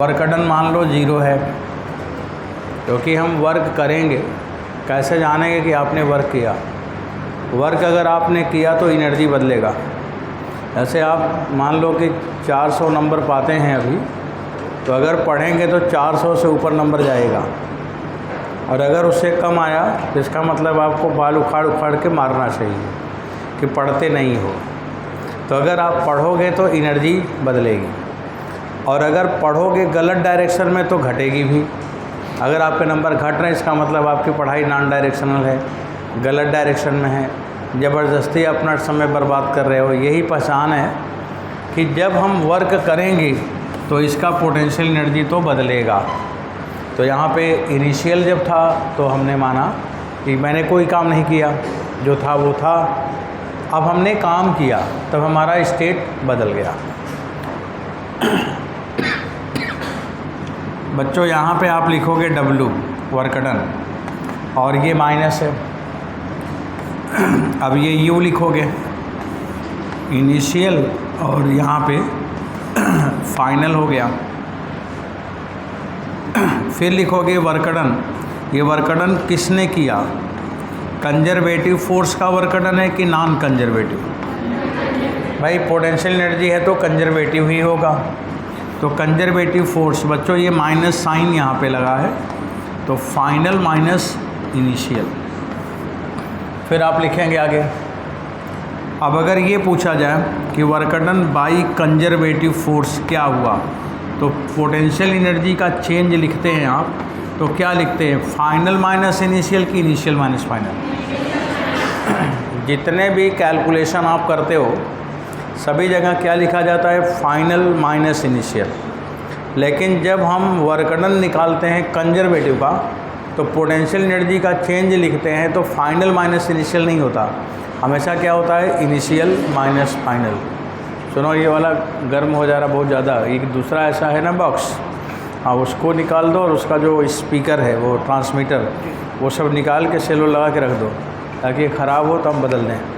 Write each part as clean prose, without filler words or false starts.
Work done मान लो 0 है, क्योंकि हम वर्क करेंगे। कैसे जानेंगे कि आपने वर्क किया? वर्क अगर आपने किया तो एनर्जी बदलेगा। ऐसे आप मान लो कि 400 नंबर पाते हैं अभी, तो अगर पढ़ेंगे तो 400 से ऊपर नंबर जाएगा, और अगर उससे कम आया तो इसका मतलब आपको बाल उखाड़ उखाड़ के मारना चाहिए कि पढ़ते नहीं हो। तो अगर आप पढ़ोगे तो एनर्जी बदलेगी, और अगर पढ़ोगे गलत डायरेक्शन में तो घटेगी भी। अगर आपके नंबर घट रहे हैं इसका मतलब आपकी पढ़ाई नॉन डायरेक्शनल है, गलत डायरेक्शन में है, ज़बरदस्ती अपना समय बर्बाद कर रहे हो। यही पहचान है कि जब हम वर्क करेंगे तो इसका पोटेंशियल एनर्जी तो बदलेगा। तो यहाँ पे इनिशियल जब था तो हमने माना कि मैंने कोई काम नहीं किया, जो था वो था। अब हमने काम किया तब हमारा स्टेट बदल गया। बच्चों यहाँ पे आप लिखोगे W वर्क डन, और ये माइनस है। अब ये U लिखोगे इनिशियल, और यहाँ पे फाइनल हो गया। फिर लिखोगे वर्क डन। ये वर्क डन किसने किया? कंजर्वेटिव फोर्स का वर्क डन है कि नॉन कंजर्वेटिव? भाई पोटेंशियल एनर्जी है तो कंजर्वेटिव ही होगा। तो कंजर्वेटिव फोर्स, बच्चों ये माइनस साइन यहाँ पे लगा है, तो फाइनल माइनस इनिशियल। फिर आप लिखेंगे आगे। अब अगर ये पूछा जाए कि work done by conservative force क्या हुआ, तो पोटेंशियल एनर्जी का चेंज लिखते हैं आप, तो क्या लिखते हैं? फाइनल माइनस इनिशियल की इनिशियल माइनस फाइनल? जितने भी कैलकुलेशन आप करते हो सभी जगह क्या लिखा जाता है? Final minus initial. लेकिन जब हम वर्क डन निकालते हैं कंजर्वेटिव का तो पोटेंशियल एनर्जी का चेंज लिखते हैं, तो फाइनल माइनस इनिशियल नहीं होता, हमेशा क्या होता है? Initial minus final. सुनो, ये वाला गर्म हो जा रहा बहुत ज़्यादा। एक दूसरा ऐसा है ना बॉक्स, हाँ उसको निकाल दो, और उसका जो स्पीकर है वो ट्रांसमीटर वो सब निकाल के सेलो लगा के रख दो, ताकि ये ख़राब हो तो हम बदल दें।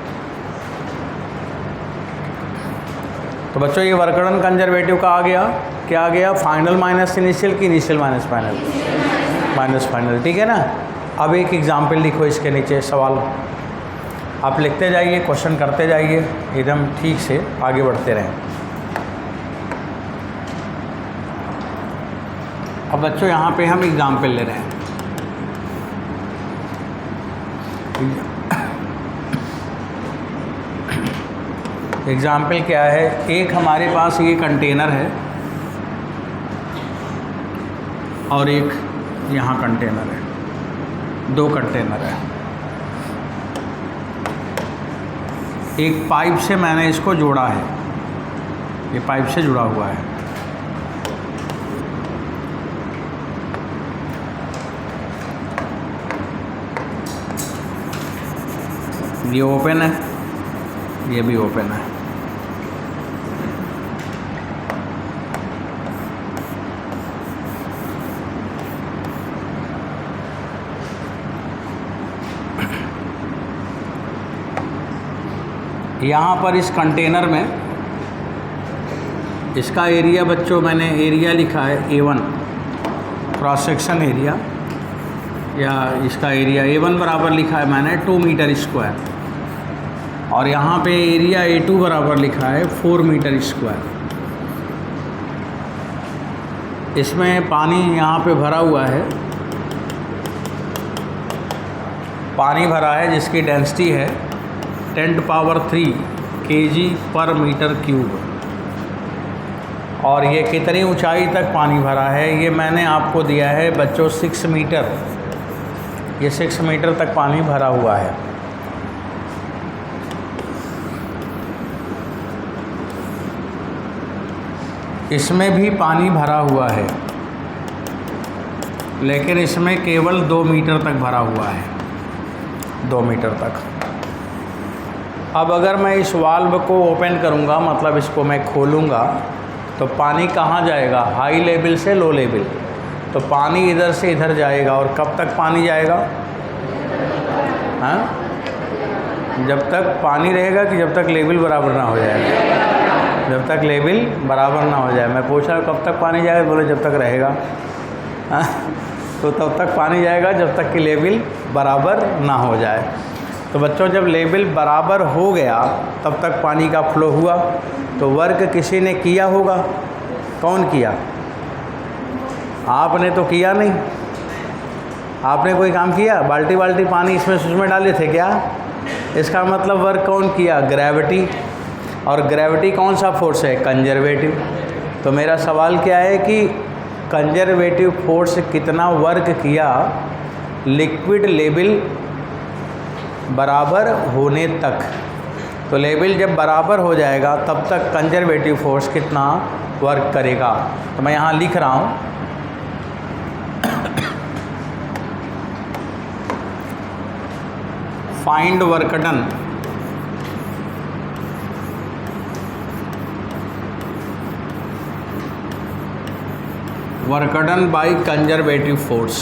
तो बच्चों ये वर्क डन कंजर्वेटिव का आ गया, क्या आ गया? फाइनल माइनस इनिशियल की initial minus final? Minus final, ठीक है ना। अब एक एग्जाम्पल लिखो इसके नीचे सवाल, आप लिखते जाइए, क्वेश्चन करते जाइए, एकदम ठीक से आगे बढ़ते रहें। अब बच्चों यहाँ पे हम एग्जाम्पल ले रहे हैं। एग्जाम्पल क्या है? एक हमारे पास ये कंटेनर है, और एक यहाँ कंटेनर है, 2 कंटेनर है। एक पाइप से मैंने इसको जोड़ा है, ये पाइप से जुड़ा हुआ है। ये ओपन है, ये भी ओपन है। यहाँ पर इस कंटेनर में इसका एरिया बच्चों मैंने एरिया लिखा है A1, क्रॉस सेक्शन एरिया, या इसका एरिया A1 बराबर लिखा है मैंने 2 मीटर स्क्वायर, और यहाँ पे एरिया A2 बराबर लिखा है 4 मीटर स्क्वायर। इसमें पानी यहाँ पे भरा हुआ है, पानी भरा है जिसकी डेंसिटी है 10⁻³ kg पर मीटर क्यूब। और ये कितनी ऊंचाई तक पानी भरा है? ये मैंने आपको दिया है बच्चों 6 मीटर। ये 6 मीटर तक पानी भरा हुआ है। इसमें भी पानी भरा हुआ है, लेकिन इसमें केवल 2 मीटर तक भरा हुआ है, 2 मीटर तक। अब अगर मैं इस वाल्व को ओपन करूंगा, मतलब इसको मैं खोलूंगा, तो पानी कहाँ जाएगा? हाई लेवल से लो लेवल। तो पानी इधर से इधर जाएगा, और कब तक पानी जाएगा? हाँ, जब तक पानी रहेगा कि जब तक लेवल बराबर ना हो जाएगा? जब तक लेवल बराबर ना हो जाए। मैं पूछ रहा हूँ कब तक पानी जाएगा, बोले जब तक रहेगा। तो तब तक पानी जाएगा जब तक कि लेवल बराबर ना हो जाए। तो बच्चों जब लेवल बराबर हो गया तब तक पानी का फ्लो हुआ। तो वर्क किसी ने किया होगा, कौन किया? आपने तो किया नहीं। आपने कोई काम किया? बाल्टी बाल्टी पानी इसमें डाले थे क्या? इसका मतलब वर्क कौन किया? ग्रेविटी। और ग्रेविटी कौन सा फोर्स है? कंजर्वेटिव। तो मेरा सवाल क्या है कि कंजर्वेटिव फोर्स कितना वर्क किया लिक्विड लेवल बराबर होने तक। तो लेवल जब बराबर हो जाएगा तब तक कंजर्वेटिव फोर्स कितना वर्क करेगा। तो मैं यहाँ लिख रहा हूँ find work done by conservative force.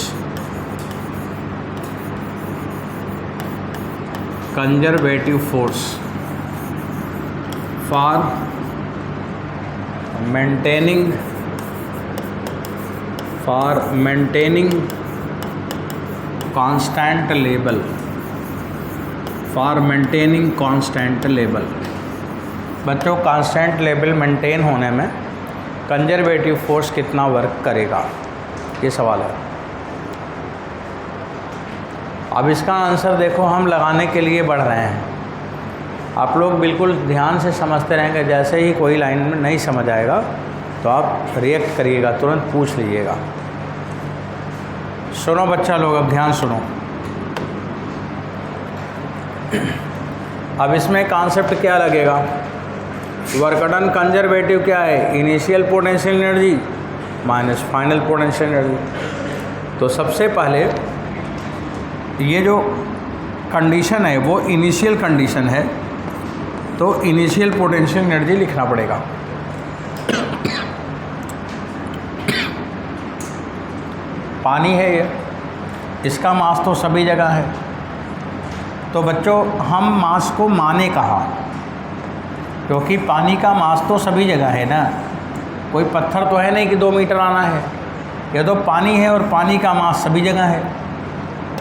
Conservative force for maintaining constant level. बच्चों कांस्टेंट लेवल मेंटेन होने में कंजर्वेटिव फोर्स कितना वर्क करेगा, ये सवाल है। अब इसका आंसर देखो हम लगाने के लिए बढ़ रहे हैं। आप लोग बिल्कुल ध्यान से समझते रहेंगे। जैसे ही कोई लाइन में नहीं समझ आएगा तो आप रिएक्ट करिएगा, तुरंत पूछ लीजिएगा। सुनो बच्चा लोग, अब ध्यान सुनो। अब इसमें कॉन्सेप्ट क्या लगेगा? वर्क डन कंजर्वेटिव क्या है? Initial potential energy minus final potential energy. तो सबसे पहले ये जो कंडीशन है वो इनिशियल कंडीशन है, तो इनिशियल पोटेंशियल एनर्जी लिखना पड़ेगा। पानी है ये, इसका मास तो सभी जगह है। तो बच्चों हम मास को माने कहाँ? क्योंकि पानी का मास तो सभी जगह है ना, कोई पत्थर तो है नहीं कि 2 मीटर आना है। ये तो पानी है और पानी का मास सभी जगह है।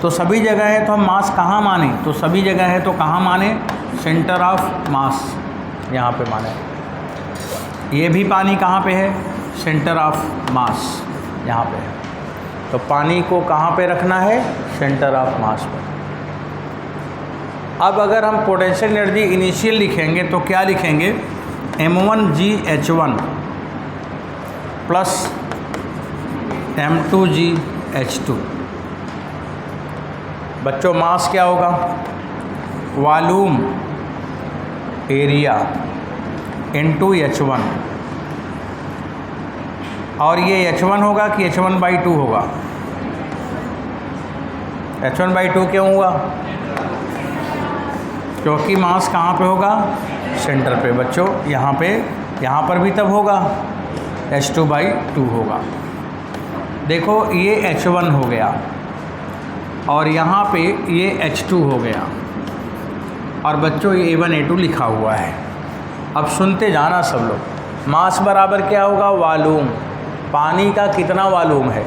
तो सभी जगह है तो हम मास कहाँ माने? तो सभी जगह है तो कहाँ माने? सेंटर ऑफ मास, यहाँ पे माने। ये भी पानी कहाँ पे है? सेंटर ऑफ मास यहाँ पे है। तो पानी को कहाँ पे रखना है? सेंटर ऑफ मास पर। अब अगर हम पोटेंशियल एनर्जी इनिशियल लिखेंगे तो क्या लिखेंगे? m1GH1 plus m2GH2। बच्चों मास क्या होगा? Volume area into H1। और ये H1 होगा कि H1/2 होगा? H1/2 क्यों हुआ? क्योंकि मास कहाँ पे होगा? सेंटर पे। बच्चों यहाँ पर भी तब होगा, H2/2 होगा। देखो ये H1 हो गया और यहाँ पे ये H2 हो गया। और बच्चों ये A1 A2 लिखा हुआ है। अब सुनते जाना सब लोग। मास बराबर क्या होगा? वॉल्यूम। पानी का कितना वॉल्यूम है?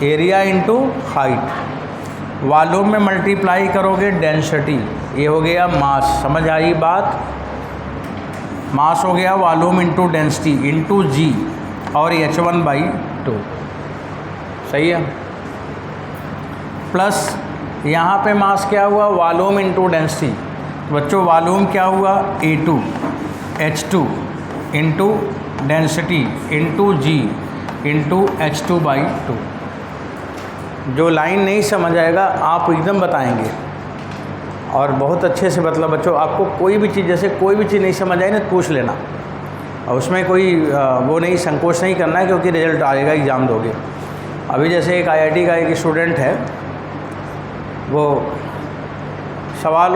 Area into height. वॉल्यूम में मल्टीप्लाई करोगे डेंसिटी, ये हो गया मास। समझ आई बात? मास हो गया वॉल्यूम इंटू डेंसिटी इंटू जी और H1/2। सही है। प्लस यहाँ पे मास क्या हुआ? Volume into density. बच्चों वॉल्यूम क्या हुआ? A2 H2 into density into G into H2/2। जो लाइन नहीं समझ आएगा आप एकदम बताएंगे और बहुत अच्छे से। मतलब बच्चों आपको कोई भी चीज़, जैसे कोई भी चीज़ नहीं समझ आई ना, पूछ लेना और उसमें कोई वो नहीं, संकोच नहीं करना है, क्योंकि रिजल्ट आएगा, एग्ज़ाम दोगे। अभी जैसे एक IIT का एक स्टूडेंट है, वो सवाल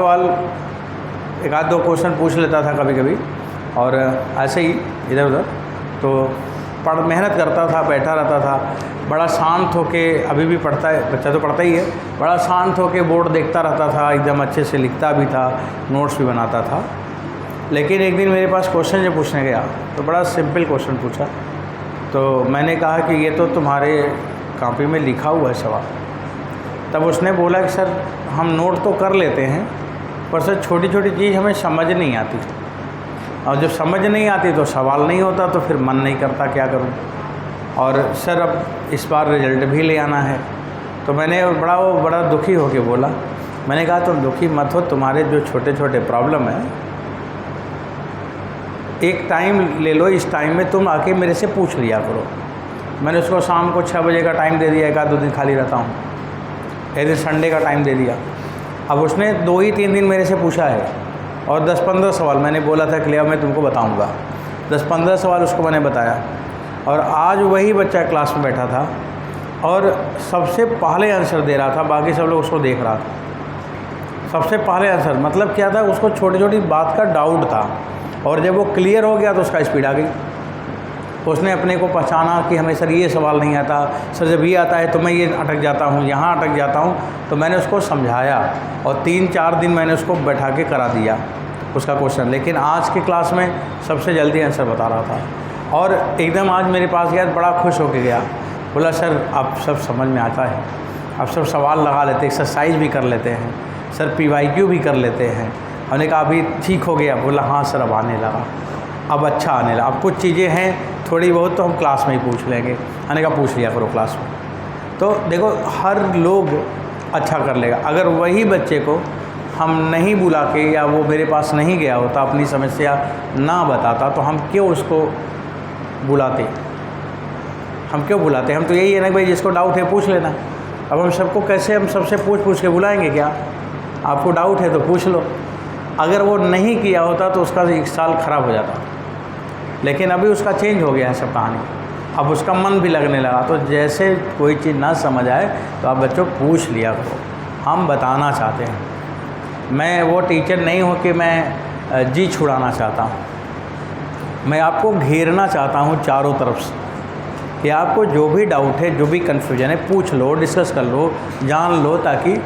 एक आध 2 क्वेश्चन पूछ लेता था कभी कभी और ऐसे ही इधर उधर, तो मेहनत करता था, बैठा रहता था, बड़ा शांत होके, अभी भी पढ़ता है, बच्चा तो पढ़ता ही है, बड़ा शांत होके बोर्ड देखता रहता था, एकदम अच्छे से लिखता भी था, नोट्स भी बनाता था। लेकिन एक दिन मेरे पास क्वेश्चन जब पूछने गया तो बड़ा सिंपल क्वेश्चन पूछा। तो मैंने कहा कि ये तो तुम्हारे कॉपी में लिखा हुआ है सवाल। तब उसने बोला कि सर हम नोट तो कर लेते हैं, पर सर छोटी छोटी चीज़ हमें समझ नहीं आती, और जब समझ नहीं आती तो सवाल नहीं होता, तो फिर मन नहीं करता क्या करूं। और सर अब इस बार रिजल्ट भी ले आना है। तो मैंने बड़ा दुखी होके बोला, मैंने कहा तुम दुखी मत हो, तुम्हारे जो छोटे छोटे प्रॉब्लम है एक टाइम ले लो, इस टाइम में तुम आके मेरे से पूछ लिया करो। मैंने उसको शाम को 6 बजे का टाइम दे दिया, 1-2 दिन खाली रहता हूँ, एक दिन संडे का टाइम दे दिया। अब उसने 2 ही 3 दिन मेरे से पूछा है और 10-15 सवाल मैंने बोला था कि ले मैं तुमको बताऊँगा, 10-15 सवाल उसको मैंने बताया। और आज वही बच्चा क्लास में बैठा था और सबसे पहले आंसर दे रहा था, बाकी सब लोग उसको देख रहा था। सबसे पहले आंसर मतलब क्या था, उसको छोटी छोटी बात का डाउट था, और जब वो क्लियर हो गया तो उसका स्पीड आ गई। उसने अपने को पहचाना कि हमें सर ये सवाल नहीं आता, सर जब ये आता है तो मैं ये अटक जाता हूँ, यहाँ अटक जाता हूँ। तो मैंने उसको समझाया और 3-4 दिन मैंने उसको बैठा के करा दिया उसका क्वेश्चन। लेकिन आज की क्लास में सबसे जल्दी आंसर बता रहा था और एकदम आज मेरे पास गया, बड़ा खुश होकर गया। बोला सर आप सब समझ में आता है, आप सब सवाल लगा लेते, एक्सरसाइज भी कर लेते हैं सर, PYQ भी कर लेते हैं। हमने कहा अभी ठीक हो गया? बोला हाँ सर अब आने लगा, अब अच्छा आने लगा। अब कुछ चीज़ें हैं थोड़ी बहुत तो हम क्लास में ही पूछ लेंगे। हमने कहा पूछ लिया करो क्लास में। तो देखो हर लोग अच्छा कर लेगा। अगर वही बच्चे को हम नहीं बुला के या वो मेरे पास नहीं गया होता, अपनी समस्या ना बताता, तो हम क्यों उसको बुलाते? हम क्यों बुलाते? हम तो यही है ना भाई जिसको डाउट है पूछ लेना। अब हम सबको कैसे, हम सबसे पूछ के बुलाएंगे क्या? आपको डाउट है तो पूछ लो। अगर वो नहीं किया होता तो उसका 1 साल ख़राब हो जाता। लेकिन अभी उसका चेंज हो गया है सब कहानी, अब उसका मन भी लगने लगा। तो जैसे कोई चीज़ ना समझ आए तो आप बच्चों पूछ लिया करो। हम बताना चाहते हैं, मैं वो टीचर नहीं हूँ कि मैं जी छुड़ाना चाहता हूँ। मैं आपको घेरना चाहता हूँ चारों तरफ से कि आपको जो भी डाउट है, जो भी कन्फ्यूजन है, पूछ लो, डिस्कस कर लो, जान लो, ताकि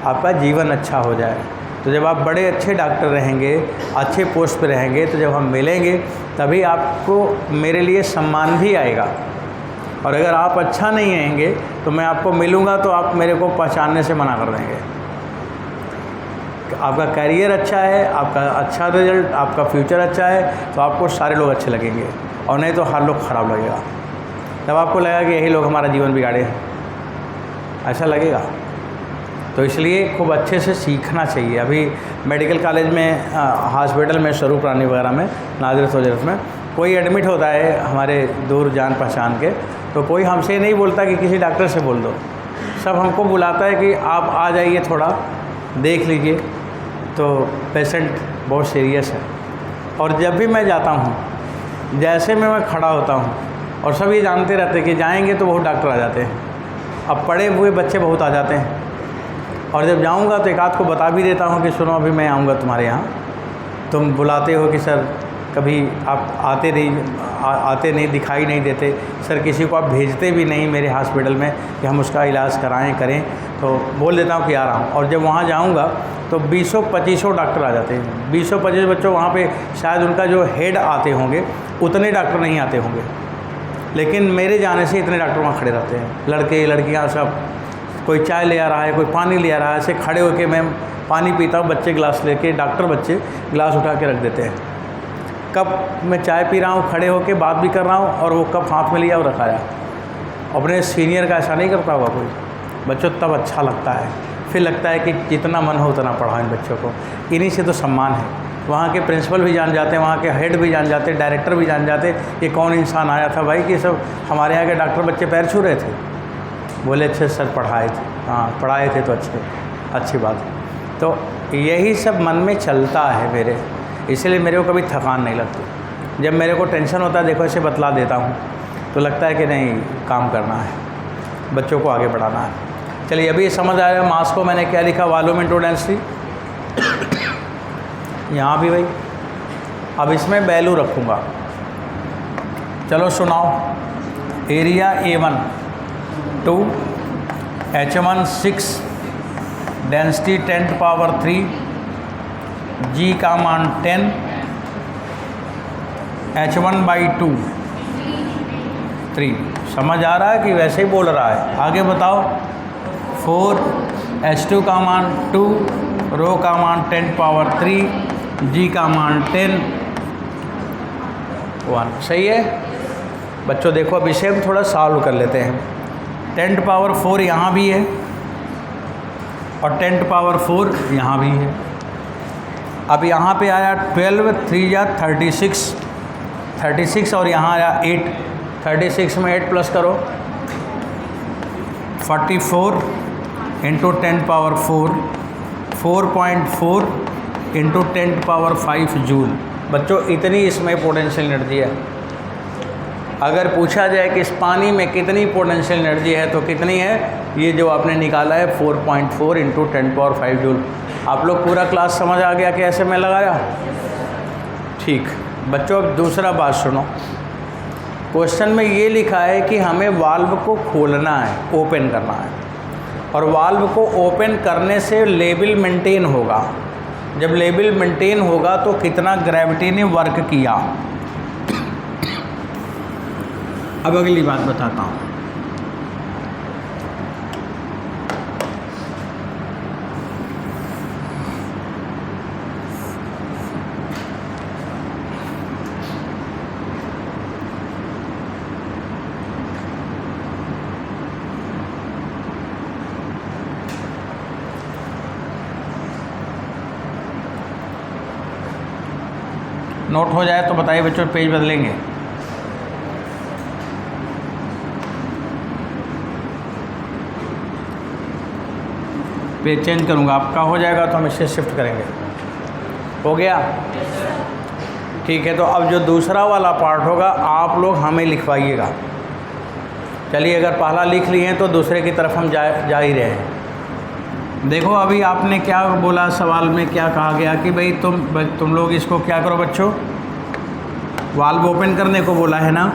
आपका जीवन अच्छा हो जाए। तो जब आप बड़े अच्छे डॉक्टर रहेंगे, अच्छे पोस्ट पे रहेंगे, तो जब हम मिलेंगे तभी आपको मेरे लिए सम्मान भी आएगा। और अगर आप अच्छा नहीं आएंगे तो मैं आपको मिलूँगा तो आप मेरे को पहचानने से मना कर देंगे। आपका करियर अच्छा है, आपका अच्छा रिजल्ट, आपका फ्यूचर अच्छा है, तो आपको सारे लोग अच्छे लगेंगे, और नहीं तो हर लोग ख़राब लगेगा। तब आपको लगेगा कि यही लोग हमारा जीवन बिगाड़े हैं, ऐसा लगेगा। तो इसलिए खूब अच्छे से सीखना चाहिए। अभी मेडिकल कॉलेज में, हॉस्पिटल में, स्वरूप रानी वगैरह में, नाज़िरत वज़ीरत में कोई एडमिट होता है हमारे दूर जान पहचान के, तो कोई हमसे नहीं बोलता कि किसी डॉक्टर से बोल दो। सब हमको बुलाता है कि आप आ जाइए, थोड़ा देख लीजिए, तो पेशेंट बहुत सीरियस है। और जब भी मैं जाता हूँ, जैसे मैं खड़ा होता हूँ, और सब ये जानते रहते हैं कि जाएंगे तो बहुत डॉक्टर आ जाते हैं। अब पढ़े हुए बच्चे बहुत आ जाते हैं, और जब जाऊंगा तो एक आध को बता भी देता हूँ कि सुनो अभी मैं आऊँगा तुम्हारे यहाँ। तुम बुलाते हो कि सर कभी आप आते नहीं, दिखाई नहीं देते। सर किसी को आप भेजते भी नहीं मेरे हॉस्पिटल में कि हम उसका इलाज कराएं करें, तो बोल देता हूँ कि आ रहा हूँ। और जब वहाँ जाऊँगा तो 20-25 डॉक्टर आ जाते हैं। 20-25 बच्चों वहाँ पे शायद उनका जो हेड आते होंगे, उतने डॉक्टर नहीं आते होंगे, लेकिन मेरे जाने से इतने डॉक्टर वहाँ खड़े रहते हैं। लड़के लड़कियाँ सब, कोई चाय ले आ रहा है, कोई पानी ले आ रहा है। ऐसे खड़े होकर मैं पानी पीता हूँ, बच्चे गिलास लेके, डॉक्टर बच्चे गिलास उठा के रख देते हैं। कप मैं चाय पी रहा हूँ, खड़े होकर बात भी कर रहा हूँ, और वो कप हाथ में लिया और रखाया। अपने सीनियर का ऐसा नहीं करता होगा कोई। बच्चों तब अच्छा लगता है, फिर लगता है कि जितना मन हो उतना पढ़ाओ इन बच्चों को। इन्हीं से तो सम्मान है। वहाँ के प्रिंसिपल भी जान जाते हैं, वहाँ के हेड भी जान जाते, डायरेक्टर भी जान जाते ये कौन इंसान आया था भाई, कि सब हमारे यहाँ के डॉक्टर बच्चे पैर छू रहे थे। बोले अच्छे सर पढ़ाए थे, हाँ पढ़ाए थे तो अच्छी बात है। तो यही सब मन में चलता है मेरे, इसलिए मेरे को कभी थकान नहीं लगती। जब मेरे को टेंशन होता है, देखो ऐसे बतला देता हूँ, तो लगता है कि नहीं काम करना है, बच्चों को आगे बढ़ाना है। चलिए अभी समझ आया मास को मैंने क्या लिखा, वॉल्यूम इनटू डेंसिटी। यहाँ भी भाई, अब इसमें वैल्यू रखूँगा। चलो सुनाओ। Area A1 2, H1 6, density 10⁻³ G का मान 10, H1/2 3। समझ आ रहा है कि वैसे ही बोल रहा है? आगे बताओ। 4, H2 का मान 2, रो का मान 10 पावर 3, G का मान 10, 1। सही है बच्चों? देखो अब इसे हम थोड़ा सॉल्व कर लेते हैं। 10 पावर 4 यहाँ भी है और 10 पावर 4 यहाँ भी है। अब यहाँ पे आया 12, 3 या 36 और यहाँ आया 8। 36 में 8 प्लस करो, 44 into 10 power 4, 4.4 into 10 power 5 joule. बच्चों इतनी इसमें पोटेंशियल एनर्जी है। अगर पूछा जाए कि इस पानी में कितनी पोटेंशियल एनर्जी है तो कितनी है, ये जो आपने निकाला है 4.4 इंटू 10 पावर 5 जूल। आप लोग पूरा क्लास समझ आ गया कैसे मैं लगाया? ठीक बच्चों, अब दूसरा बात सुनो। क्वेश्चन में ये लिखा है कि हमें वाल्व को खोलना है, ओपन करना है, और वाल्व को ओपन करने से लेवल मेंटेन होगा। जब लेवल मेंटेन होगा तो कितना ग्रेविटी ने वर्क किया। अब अगली बात बताता हूँ। नोट हो जाए तो बताइए बच्चों, पेज बदलेंगे। पेज चेंज करूँगा, आपका हो जाएगा तो हम इसे शिफ्ट करेंगे। हो गया? ठीक है, तो अब जो दूसरा वाला पार्ट होगा आप लोग हमें लिखवाइएगा। चलिए, अगर पहला लिख लिए हैं तो दूसरे की तरफ हम जा ही रहे हैं। देखो अभी आपने क्या बोला, सवाल में क्या कहा गया कि भाई तुम लोग इसको क्या करो बच्चों, वाल्व ओपन करने को बोला है ना,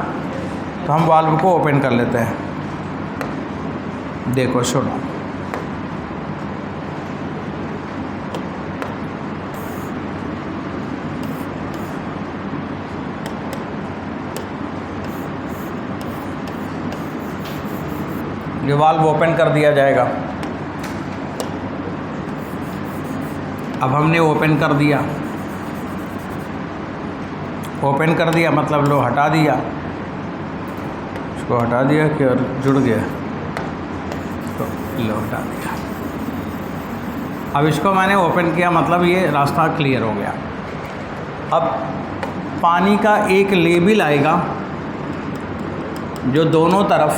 तो हम वाल्व को ओपन कर लेते हैं। देखो सुनो, ये वाल्व ओपन कर दिया जाएगा। अब हमने ओपन कर दिया, ओपन कर दिया मतलब लो हटा दिया, इसको हटा दिया कि और जुड़ गया तो लो हटा दिया। अब इसको मैंने ओपन किया मतलब ये रास्ता क्लियर हो गया। अब पानी का एक लेवल आएगा जो दोनों तरफ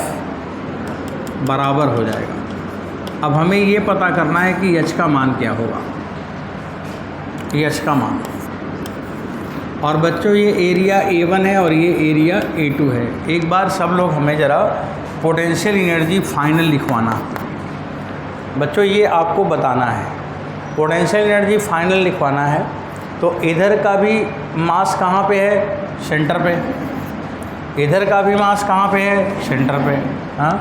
बराबर हो जाएगा। अब हमें ये पता करना है कि एच का मान क्या होगा, एच का मान। और बच्चों ये एरिया A1 है और ये एरिया A2 है। एक बार सब लोग हमें ज़रा पोटेंशियल एनर्जी फाइनल लिखवाना। बच्चों ये आपको बताना है, पोटेंशियल एनर्जी फाइनल लिखवाना है। तो इधर का भी मास कहाँ पे है? सेंटर पे। इधर का भी मास कहाँ पे है? सेंटर पे। हाँ,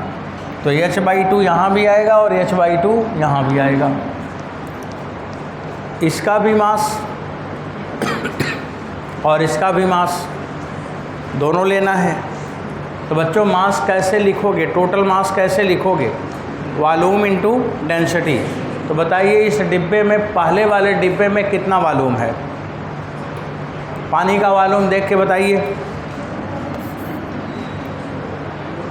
तो h/2 यहाँ भी आएगा और h/2 यहाँ भी आएगा। इसका भी मास और इसका भी मास दोनों लेना है। तो बच्चों मास कैसे लिखोगे, टोटल मास कैसे लिखोगे? Volume into density. तो बताइए इस डिब्बे में, पहले वाले डिब्बे में कितना वॉल्यूम है? पानी का वॉल्यूम देख के बताइए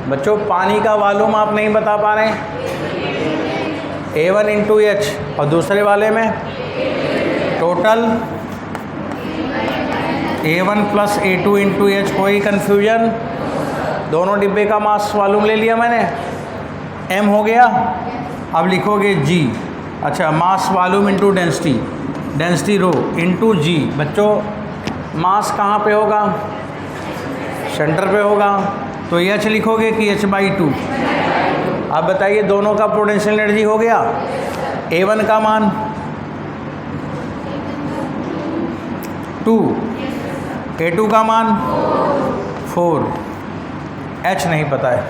बच्चों। पानी का वॉल्यूम आप नहीं बता पा रहे हैं? A1 into H। और दूसरे वाले में total A1 plus A2 into H। कोई कन्फ्यूजन? दोनों डिब्बे का मास वॉल्यूम ले लिया मैंने, M हो गया। अब लिखोगे G। अच्छा, mass volume into density, density rho into G। बच्चों मास कहाँ पे होगा? सेंटर पे होगा। तो H लिखोगे कि h/2। अब बताइए दोनों का पोटेंशियल एनर्जी हो गया। A1 का मान 2, A2 का मान 4, H नहीं पता है।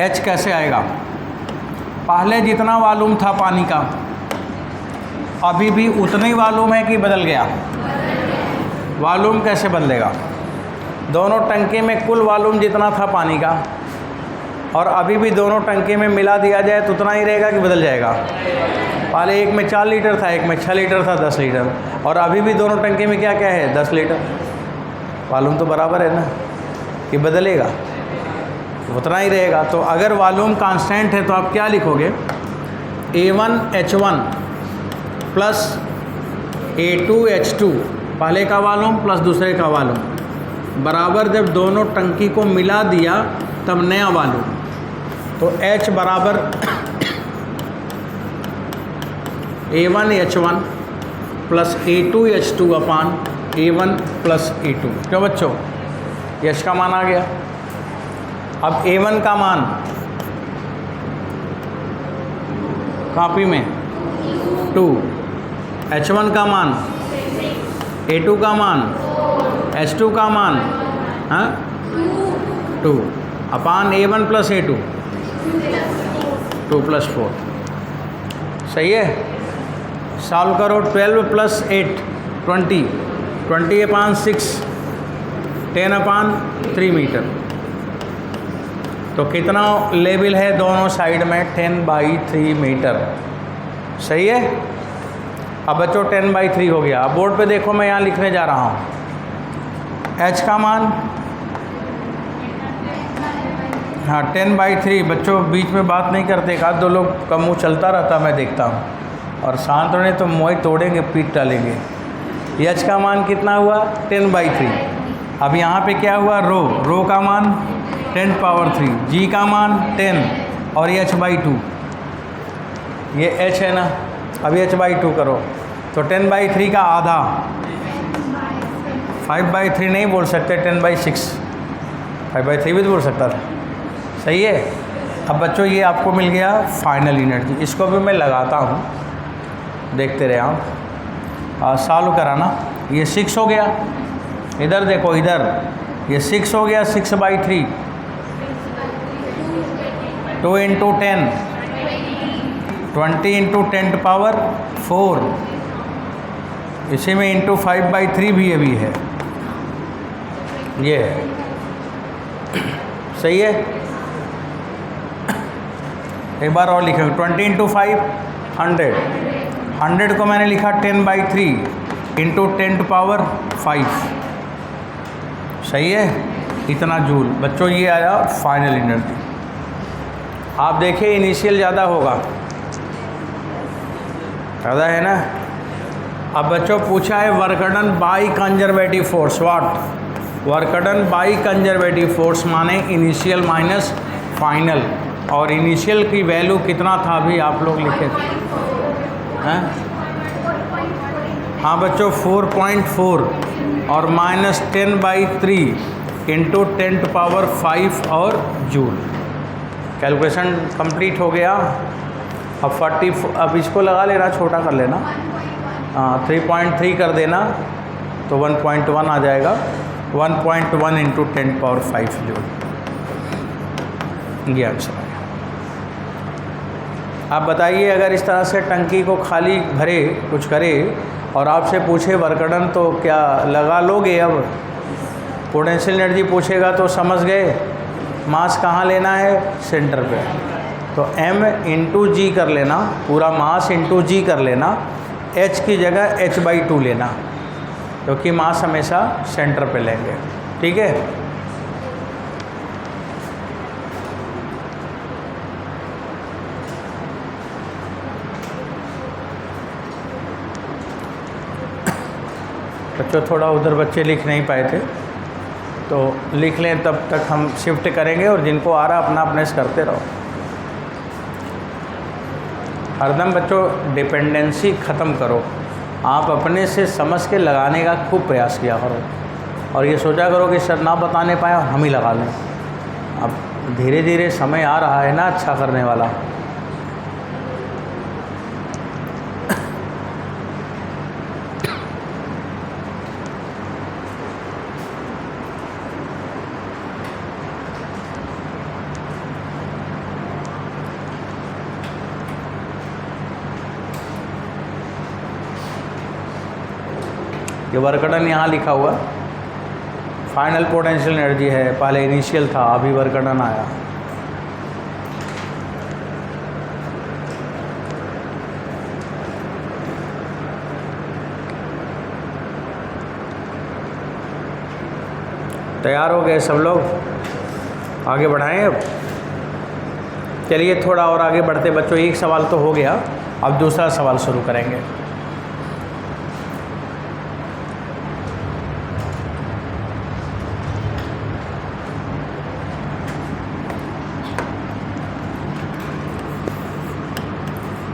H कैसे आएगा? पहले जितना वॉल्यूम था पानी का अभी भी उतना ही वॉल्यूम है कि बदल गया? वॉल्यूम कैसे बदलेगा? दोनों टंकी में कुल वॉल्यूम जितना था पानी का, और अभी भी दोनों टंकी में मिला दिया जाए तो उतना ही रहेगा कि बदल जाएगा? पहले एक में 4 लीटर था, एक में 6 लीटर था, 10 लीटर, और अभी भी दोनों टंकी में क्या क्या है? 10 लीटर। वॉल्यूम तो बराबर है ना, कि बदलेगा? उतना ही रहेगा। तो अगर वॉल्यूम कांस्टेंट है तो आप क्या लिखोगे? A1H1 प्लस A2H2, पहले का वॉल्यूम प्लस दूसरे का वॉल्यूम बराबर, जब दोनों टंकी को मिला दिया तब नया वॉल्यूम। तो H बराबर A1H1 प्लस A2H2 अपान A1 प्लस A2। क्यों बच्चों? H का मान आ गया। अब A1 का मान कॉपी में 2, H1 का मान, A2 का मान, H2 का मान 2 अपान A1 प्लस A2, 2 प्लस 4। सही है? सॉल्व करो। 12 प्लस 8 20, 20 अपान 6, 10 अपान 3 मीटर। तो कितना लेवल है दोनों साइड में? 10/3 मीटर। सही है? अब बच्चों 10/3 हो गया। अब बोर्ड पे देखो, मैं यहाँ लिखने जा रहा हूँ H का मान, हाँ 10/3। बच्चों बीच में बात नहीं करते, एक आध दो लोग का मुँह चलता रहता, मैं देखता हूँ, और शांत होने तो मोह तोड़ेंगे, पीट डालेंगे। H का मान कितना हुआ? 10/3। अब यहाँ पे क्या हुआ? रो का मान 10⁻3, G का मान 10 और H/2, ये H है ना। अब H/2 करो तो 10/3 का आधा, 5/3 नहीं बोल सकते, 10/6, 5/3 भी तो बोल सकता था। सही है? अब बच्चों ये आपको मिल गया फाइनल एनर्जी। इसको भी मैं लगाता हूँ, देखते रहे आप। सॉल्व कराना। ये 6 हो गया, इधर देखो, इधर ये 6 हो गया। 6/3, 2 × 10, 20 × 10⁻4, इसी में इंटू 5/3 भी अभी है, ये है। सही है? एक बार और लिखेंगे। 20 × 5 100, 100 को मैंने लिखा 10/3 इंटू 10⁻5। सही है? इतना जूल। बच्चों ये आया फाइनल एनर्जी। आप देखिए इनिशियल ज़्यादा होगा, ज़्यादा है ना। अब बच्चों पूछा है work done by conservative force. What? Work done by conservative force माने इनिशियल माइनस फाइनल, और इनिशियल की वैल्यू कितना था अभी आप लोग लिखे थे? हैं? हाँ बच्चों 4.4 और माइनस 10/3 इंटू 10⁻5 और जूल। कैलकुलेशन कंप्लीट हो गया। अब 40, अब इसको लगा लेना, छोटा कर लेना, 3.3 कर देना तो 1.1 आ जाएगा। 1.1 इंटू 10⁻5 जूल, ये आंसर है। आप बताइए, अगर इस तरह से टंकी को खाली भरे, कुछ करे और आपसे पूछे वर्क डन, तो क्या लगा लोगे? अब पोटेंशियल एनर्जी पूछेगा तो समझ गए मास कहाँ लेना है? सेंटर पे। तो m इंटू जी कर लेना, पूरा मास इंटू जी कर लेना, h की जगह h/2 लेना, क्योंकि मास हमेशा सेंटर पे लेंगे। ठीक है? बच्चों थोड़ा उधर बच्चे लिख नहीं पाए थे तो लिख लें, तब तक हम शिफ्ट करेंगे, और जिनको आ रहा अपना अपने से करते रहो। हरदम बच्चों डिपेंडेंसी ख़त्म करो, आप अपने से समझ के लगाने का खूब प्रयास किया करो, और ये सोचा करो कि सर ना बताने पाए और हम ही लगा लें। अब धीरे धीरे समय आ रहा है ना अच्छा करने वाला। ये वर्क डन यहाँ लिखा हुआ फाइनल पोटेंशियल एनर्जी है, पहले इनिशियल था अभी वर्क डन आया। तैयार हो गए सब लोग, आगे बढ़ाएं अब। चलिए थोड़ा और आगे बढ़ते बच्चों, एक सवाल तो हो गया, अब दूसरा सवाल शुरू करेंगे।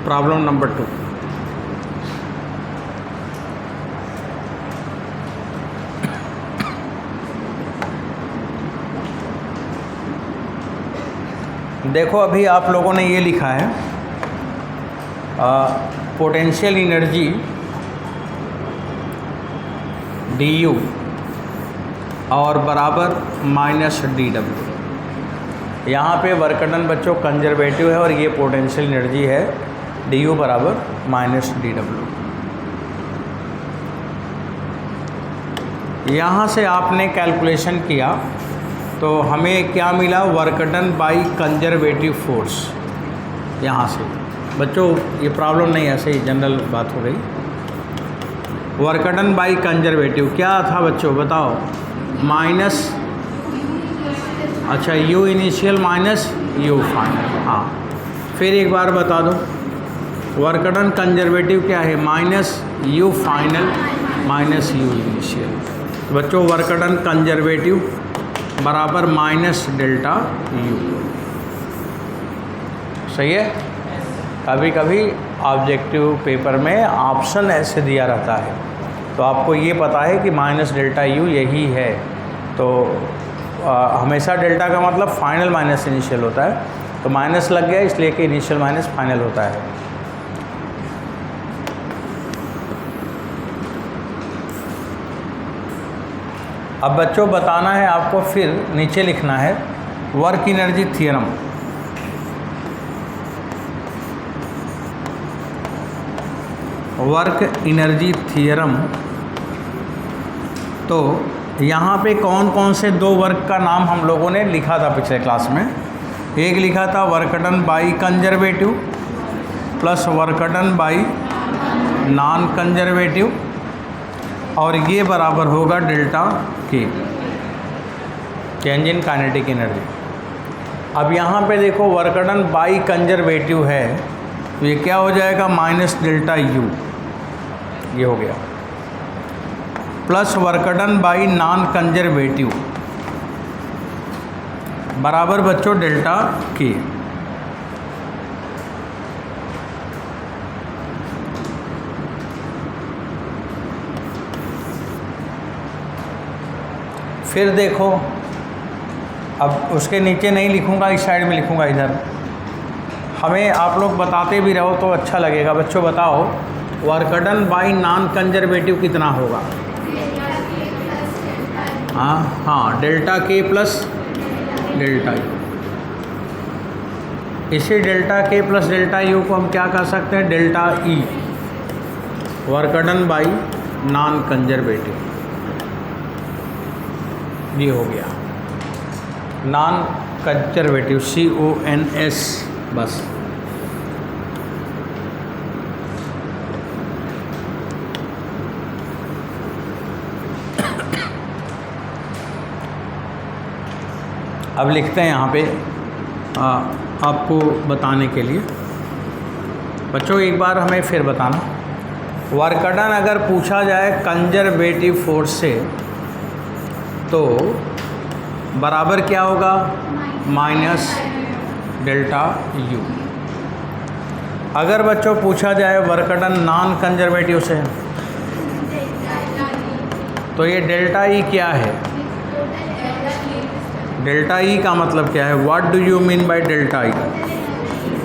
Problem number 2। देखो अभी आप लोगों ने ये लिखा है पोटेंशियल एनर्जी du और बराबर माइनस dw। यहाँ पे वर्क डन बच्चों कंजर्वेटिव है और ये पोटेंशियल एनर्जी है du बराबर माइनस dw। यहाँ से आपने कैलकुलेशन किया तो हमें क्या मिला, work done by conservative force. यहाँ से बच्चों ये प्रॉब्लम नहीं है, सही जनरल बात हो गई। वर्क डन बाई कंजर्वेटिव क्या था बच्चों बताओ, माइनस, अच्छा you initial minus you final. हाँ फिर एक बार बता दो, वर्क डन कंजर्वेटिव क्या है, minus you final minus you initial. तो बच्चों वर्क डन कंजर्वेटिव बराबर माइनस डेल्टा यू। सही है। कभी कभी ऑब्जेक्टिव पेपर में ऑप्शन ऐसे दिया रहता है तो आपको ये पता है कि माइनस डेल्टा यू यही है, तो हमेशा डेल्टा का मतलब फाइनल माइनस इनिशियल होता है, तो माइनस लग गया इसलिए कि इनिशियल माइनस फाइनल होता है। अब बच्चों बताना है आपको, फिर नीचे लिखना है work energy theorem. Work energy theorem, तो यहाँ पे कौन कौन से दो वर्क का नाम हम लोगों ने लिखा था पिछले क्लास में। एक लिखा था work done by conservative plus work done by non conservative, और ये बराबर होगा डेल्टा के, चेंज इन काइनेटिक एनर्जी। अब यहाँ पे देखो वर्क डन बाई कंजर्वेटिव है तो ये क्या हो जाएगा, माइनस डेल्टा यू, ये हो गया, plus work done by non conservative बराबर बच्चों डेल्टा के। फिर देखो अब उसके नीचे नहीं लिखूँगा, इस साइड में लिखूँगा इधर। हमें आप लोग बताते भी रहो तो अच्छा लगेगा। बच्चों बताओ work done by non conservative कितना होगा। हाँ डेल्टा के प्लस डेल्टा यू। इसी डेल्टा के प्लस डेल्टा यू को हम क्या कह सकते हैं, delta E, work done by non conservative. ये हो गया नॉन कंजर्वेटिव, CONS बस। अब लिखते हैं यहाँ पे आपको बताने के लिए। बच्चों एक बार हमें फिर बताना, वर्क डन अगर पूछा जाए कंजर्वेटिव फोर्स से तो बराबर क्या होगा, माइनस डेल्टा यू। अगर बच्चों पूछा जाए वर्क डन नॉन कंजर्वेटिव से तो ये डेल्टा ई क्या है, डेल्टा ई का मतलब क्या है, what do you mean by delta E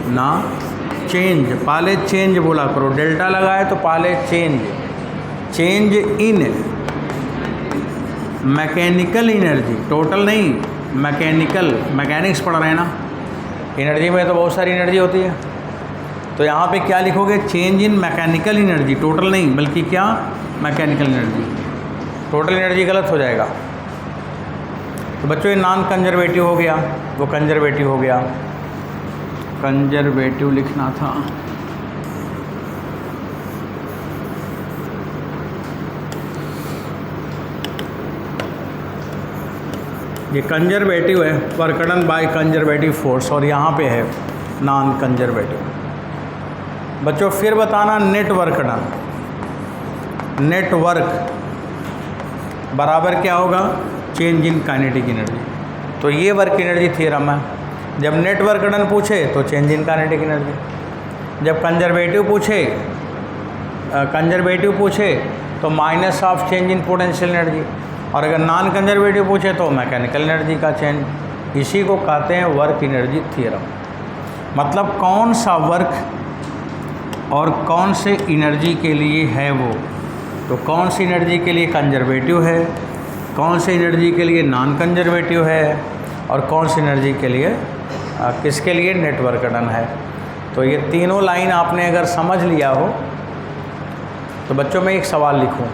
ना, चेंज, पहले चेंज बोला करो, डेल्टा लगाए तो पहले change, change in mechanical energy, total नहीं, मैकेनिकल, मैकेनिक्स पढ़ रहे हैं ना, एनर्जी में तो बहुत सारी एनर्जी होती है, तो यहाँ पे क्या लिखोगे, change in mechanical energy, total नहीं बल्कि क्या, मैकेनिकल एनर्जी। टोटल एनर्जी गलत हो जाएगा। तो बच्चों ये नॉन कंजर्वेटिव हो गया, वो कंजर्वेटिव हो गया। कंजर्वेटिव लिखना था, ये कंजर्वेटिव है, work done by conservative force, और यहाँ पे है नॉन कंजर्वेटिव। बच्चों फिर बताना, net work done, net work बराबर क्या होगा, चेंज इन काइनेटिक एनर्जी। तो ये वर्क एनर्जी थ्योरम है। जब नेट वर्क डन पूछे तो चेंज इन काइनेटिक एनर्जी, जब कंजर्वेटिव पूछे तो minus of change in potential energy, और अगर नॉन कंजर्वेटिव पूछे तो मैकेनिकल एनर्जी का चेंज। इसी को कहते हैं वर्क एनर्जी थ्योरम। मतलब कौन सा वर्क और कौन से एनर्जी के लिए है वो, तो कौन सी एनर्जी के लिए कंजर्वेटिव है, कौन सी एनर्जी के लिए नॉन कंजर्वेटिव है, और कौन सी एनर्जी के लिए किसके लिए नेट वर्क डन है। तो ये तीनों लाइन आपने अगर समझ लिया हो तो बच्चों मैं एक सवाल लिखूं,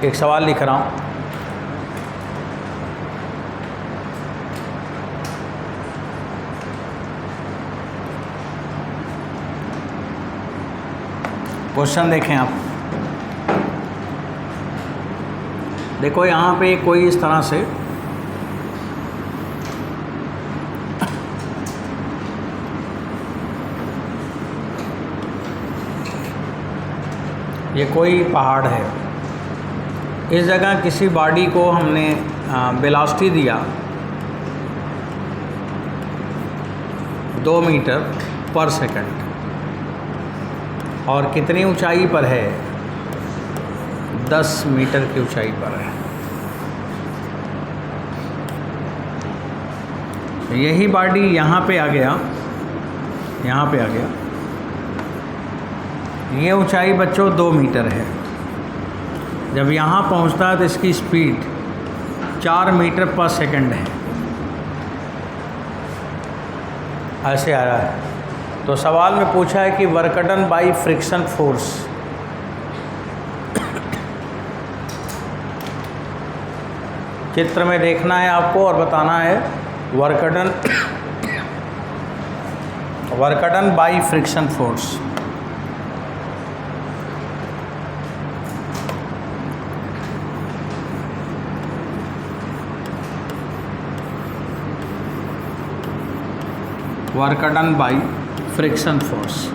एक सवाल लिख रहा हूँ। क्वेश्चन देखें आप, देखो यहाँ पे कोई इस तरह से ये कोई पहाड़ है, इस जगह किसी बॉडी को हमने वेलोसिटी दिया 2 मीटर पर सेकंड, और कितनी ऊंचाई पर है, 10 मीटर की ऊंचाई पर है। यही बॉडी यहाँ पे आ गया, यहाँ पे आ गया, ये ऊंचाई बच्चों 2 मीटर है। जब यहाँ पहुँचता है तो इसकी स्पीड 4 मीटर पर सेकंड है, ऐसे आ रहा है। तो सवाल में पूछा है कि work done by friction force, चित्र में देखना है आपको और बताना है work done by friction force. Work done by friction force.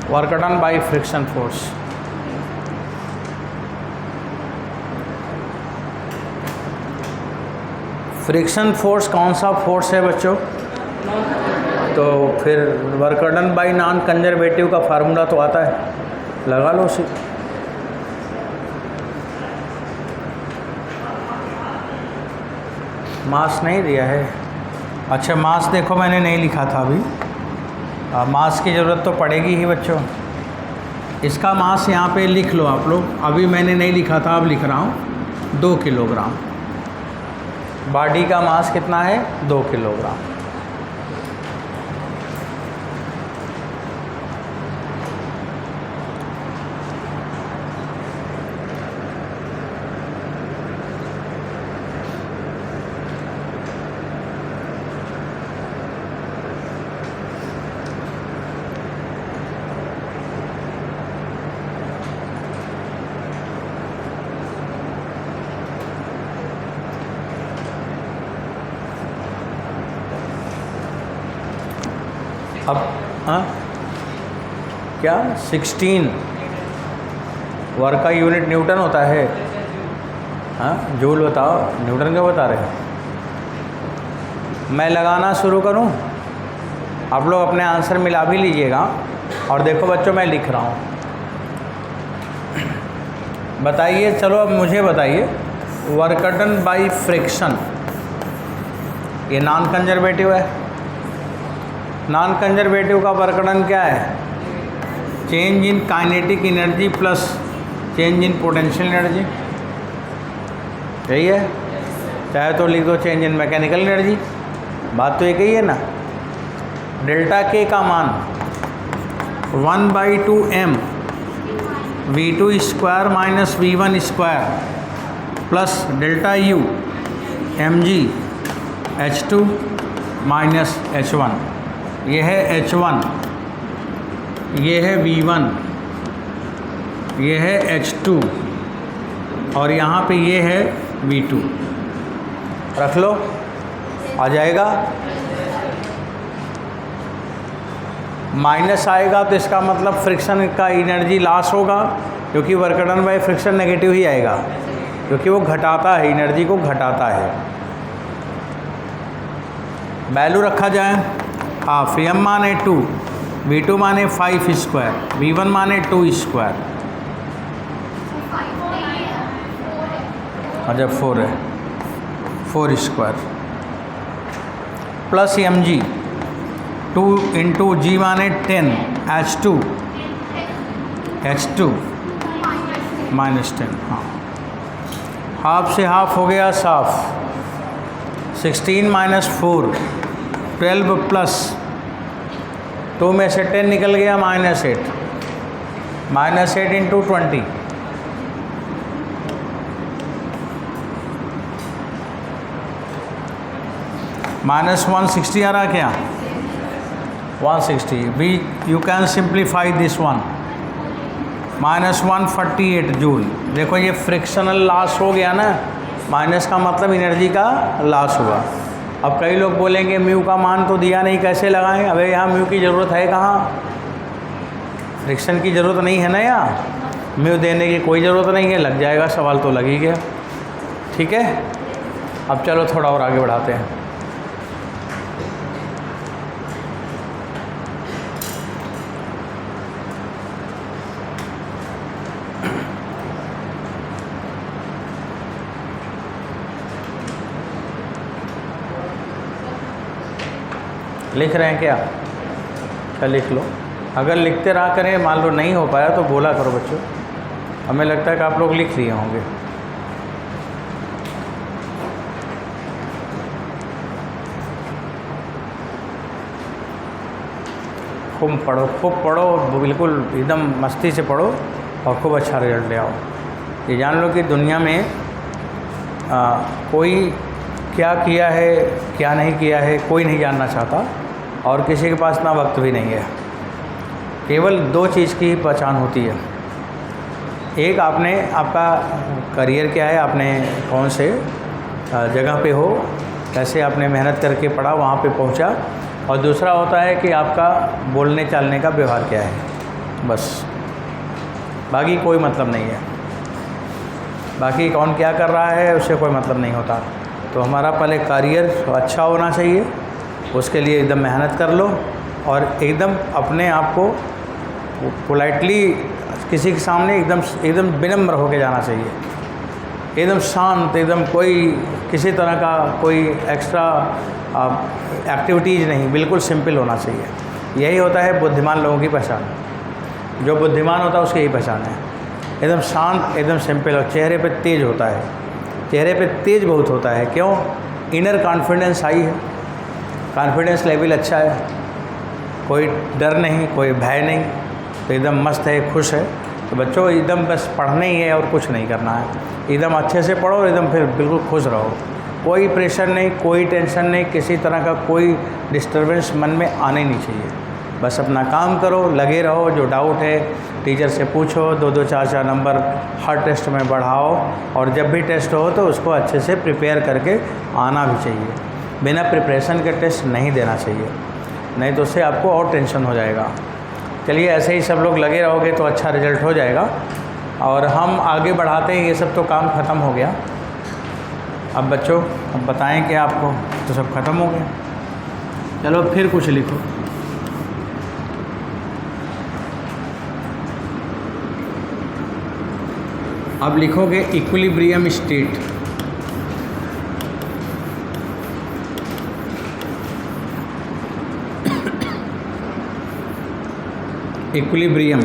Work done by friction force. Friction force कौन सा फोर्स है बच्चों? तो फिर work done by non conservative का फार्मूला तो आता है, लगा लो उसी। मास नहीं दिया है, अच्छा मास देखो मैंने नहीं लिखा था अभी, मास की ज़रूरत तो पड़ेगी ही बच्चों। इसका मास यहाँ पे लिख लो आप लोग, अभी मैंने नहीं लिखा था, अब लिख रहा हूँ 2 किलोग्राम। बॉडी का मास कितना है? 2 किलोग्राम। अब हाँ क्या 16 वर्क का यूनिट न्यूटन होता है। हाँ जूल बताओ, न्यूटन का बता रहे हो। मैं लगाना शुरू करूं, आप लोग अपने आंसर मिला भी लीजिएगा। और देखो बच्चों मैं लिख रहा हूं, बताइए। चलो अब मुझे बताइए, वर्क डन बाय फ्रिक्शन, ये नॉन कंजर्वेटिव है। नॉन कंजर्वेटिव का वर्क डन क्या है? Change in kinetic energy plus change in potential energy, यही है। चाहे तो लिख दो चेंज इन मैकेनिकल एनर्जी, बात तो एक ही है ना। डेल्टा के का मान 1/2m v2 square minus v1 square plus delta u mg h2 minus h1। ये है h1, ये है v1, ये है h2 और यहाँ पे ये है v2। रख लो, आ जाएगा। माइनस आएगा तो इसका मतलब फ्रिक्शन का एनर्जी लॉस होगा, क्योंकि work done by friction negative ही आएगा, क्योंकि वो घटाता है, एनर्जी को घटाता है। वैल्यू रखा जाए हाफ, m माने 2, v2 माने 5 स्क्वायर, v1 माने 2 स्क्वायर, और जब 4 है 4 स्क्वायर प्लस mg 2 इंटू जी माने 10 h2 माइनस 10। हाँ, हाफ से हाफ हो गया साफ। 16 माइनस 4 12 प्लस 2 में से 10 निकल गया -8 इंटू 20 -160 आ रहा क्या? 160। We you can simplify this one, -148 joule. देखो ये फ्रिक्शनल लॉस हो गया ना, माइनस का मतलब एनर्जी का लॉस हुआ। अब कई लोग बोलेंगे म्यू का मान तो दिया नहीं, कैसे लगाएं? अबे यहाँ म्यू की ज़रूरत है कहाँ? फ्रिक्शन की ज़रूरत नहीं है ना, यहाँ म्यू देने की कोई ज़रूरत नहीं है। लग जाएगा, सवाल तो लग ही गया। ठीक है, अब चलो थोड़ा और आगे बढ़ाते हैं। लिख रहे हैं क्या? क्या लिख लो। अगर लिखते रहा करें, मान लो नहीं हो पाया तो बोला करो बच्चों। हमें लगता है कि आप लोग लिख लिए होंगे। खूब पढ़ो, बिल्कुल एकदम मस्ती से पढ़ो और खूब अच्छा रिजल्ट ले आओ। ये जान लो कि दुनिया में कोई क्या किया है क्या नहीं किया है कोई नहीं जानना चाहता, और किसी के पास ना वक्त भी नहीं है। केवल 2 चीज़ की पहचान होती है। एक आपका करियर क्या है, आपने कौन से जगह पे हो, कैसे आपने मेहनत करके पढ़ा वहाँ पे पहुँचा, और दूसरा होता है कि आपका बोलने चालने का व्यवहार क्या है। बस, बाकी कोई मतलब नहीं है। बाकी कौन क्या कर रहा है उससे कोई मतलब नहीं होता। तो हमारा पहले करियर अच्छा होना चाहिए, उसके लिए एकदम मेहनत कर लो और एकदम अपने आप को पोलाइटली किसी के सामने एकदम विनम्र होकर जाना चाहिए, एकदम शांत, एकदम कोई किसी तरह का कोई एक्स्ट्रा एक्टिविटीज़ नहीं, बिल्कुल सिंपल होना चाहिए। यही होता है बुद्धिमान लोगों की पहचान। जो बुद्धिमान होता है उसकी यही पहचान है, एकदम शांत, एकदम सिंपल, और चेहरे पे तेज होता है। चेहरे पे तेज बहुत होता है। क्यों? इनर कॉन्फिडेंस हाई है, कॉन्फिडेंस लेवल अच्छा है, कोई डर नहीं, कोई भय नहीं, तो एकदम मस्त है, खुश है। तो बच्चों एकदम बस पढ़ना ही है और कुछ नहीं करना है। एकदम अच्छे से पढ़ो, एकदम फिर बिल्कुल खुश रहो। कोई प्रेशर नहीं, कोई टेंशन नहीं, किसी तरह का कोई डिस्टर्बेंस मन में आने नहीं चाहिए। बस अपना काम करो, लगे रहो। जो डाउट है टीचर से पूछो, 2-2 4-4 नंबर हर टेस्ट में बढ़ाओ, और जब भी टेस्ट हो तो उसको अच्छे से प्रिपेयर करके आना भी चाहिए। बिना प्रिपरेशन के टेस्ट नहीं देना चाहिए, नहीं तो उससे आपको और टेंशन हो जाएगा। चलिए, ऐसे ही सब लोग लगे रहोगे तो अच्छा रिजल्ट हो जाएगा। और हम आगे बढ़ाते हैं, ये सब तो काम ख़त्म हो गया। अब बच्चों अब बताएं कि आपको तो सब ख़त्म हो गया। चलो फिर कुछ लिखो। अब लिखोगे equilibrium state. Equilibrium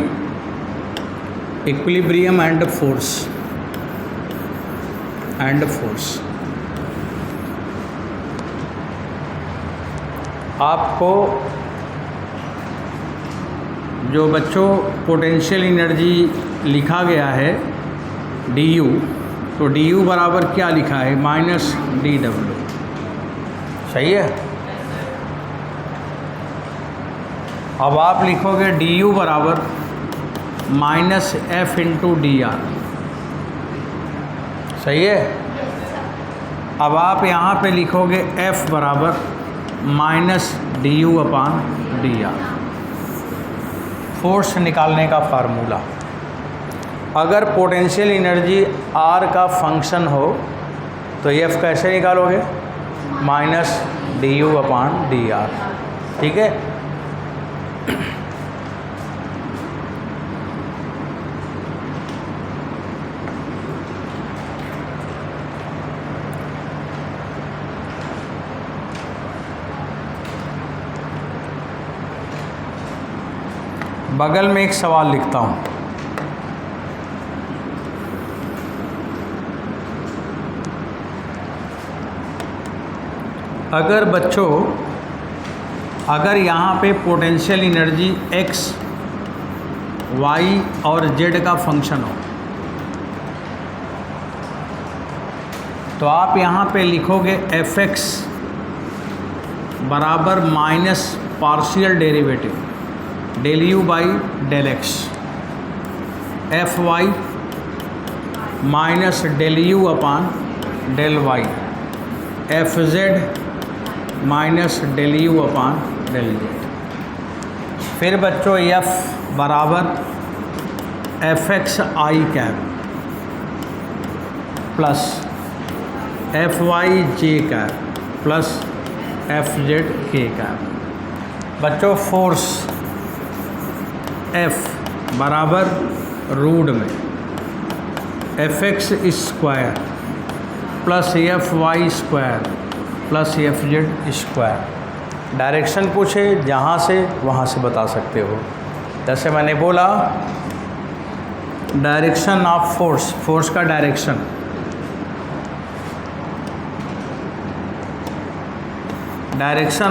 and force आपको जो बच्चों पोटेंशियल एनर्जी लिखा गया है du, तो du बराबर क्या लिखा है -dw, सही है। अब आप लिखोगे du बराबर -f × dr, सही है। अब आप यहाँ पे लिखोगे f बराबर -du/dr, फोर्स निकालने का फार्मूला। अगर पोटेंशियल एनर्जी r का फंक्शन हो तो f कैसे निकालोगे -du/dr, ठीक है। बगल में एक सवाल लिखता हूँ। अगर बच्चों अगर यहाँ पे पोटेंशियल एनर्जी x, y और z का फंक्शन हो तो आप यहाँ पे लिखोगे fx बराबर minus partial derivative ∂u/∂x, fy minus ∂u/∂y, fz minus ∂u/∂z। फिर बच्चों f बराबर fx_i plus fy_j plus fz_k। बच्चों फोर्स F बराबर रूट में fx² plus fy² plus fz²। Direction पूछे जहाँ से वहाँ से बता सकते हो। जैसे मैंने बोला डायरेक्शन ऑफ फोर्स का direction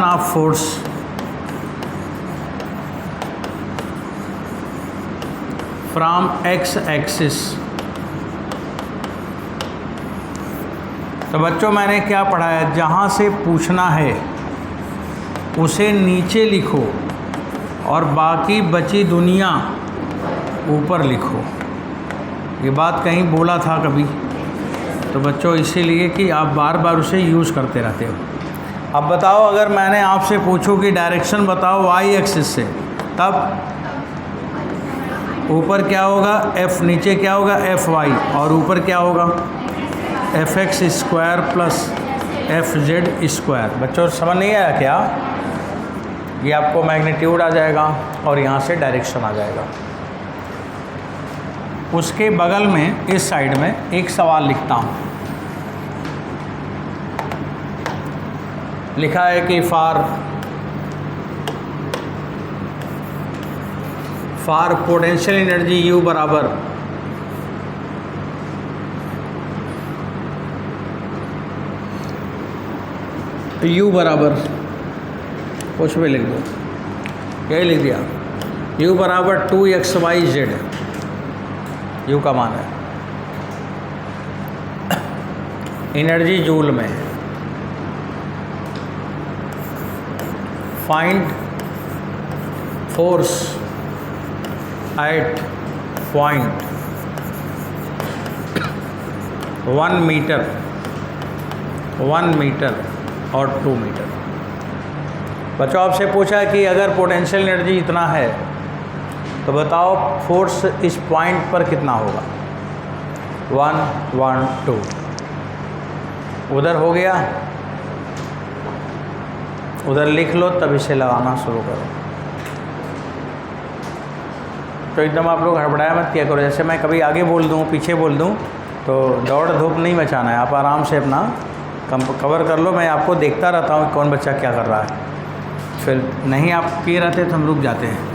of force from x axis. तो बच्चों मैंने क्या पढ़ाया, जहाँ से पूछना है उसे नीचे लिखो और बाकी बची दुनिया ऊपर लिखो। ये बात कहीं बोला था कभी, तो बच्चों इसीलिए कि आप बार बार उसे यूज़ करते रहते हो। अब बताओ अगर मैंने आपसे पूछूं कि डायरेक्शन बताओ y एक्सिस से, तब ऊपर क्या होगा f, नीचे क्या होगा fy और ऊपर क्या होगा fx² प्लस fz²। बच्चों समझ नहीं आया क्या? ये आपको मैग्नीट्यूड आ जाएगा और यहाँ से डायरेक्शन आ जाएगा। उसके बगल में इस साइड में एक सवाल लिखता हूँ। लिखा है कि फॉर पोटेंशियल एनर्जी U बराबर कुछ भी लिख दो, यही लिख दिया। U बराबर 2xyz, U का मान है, एनर्जी जूल में। Find force at point 1 metre और 2 मीटर। बच्चों आपसे पूछा कि अगर पोटेंशियल एनर्जी इतना है तो बताओ फोर्स इस पॉइंट पर कितना होगा। 1, 1, 2। उधर हो गया, उधर लिख लो, तब इसे लगाना शुरू करो। तो एकदम आप लोग हड़बड़ाया मत किया करो। जैसे मैं कभी आगे बोल दूँ, पीछे बोल दूँ, तो दौड़ धूप नहीं मचाना है। आप आराम से अपना कवर कर लो। मैं आपको देखता रहता हूँ कौन बच्चा क्या कर रहा है। फिर नहीं आप किए रहते तो हम रुक जाते हैं।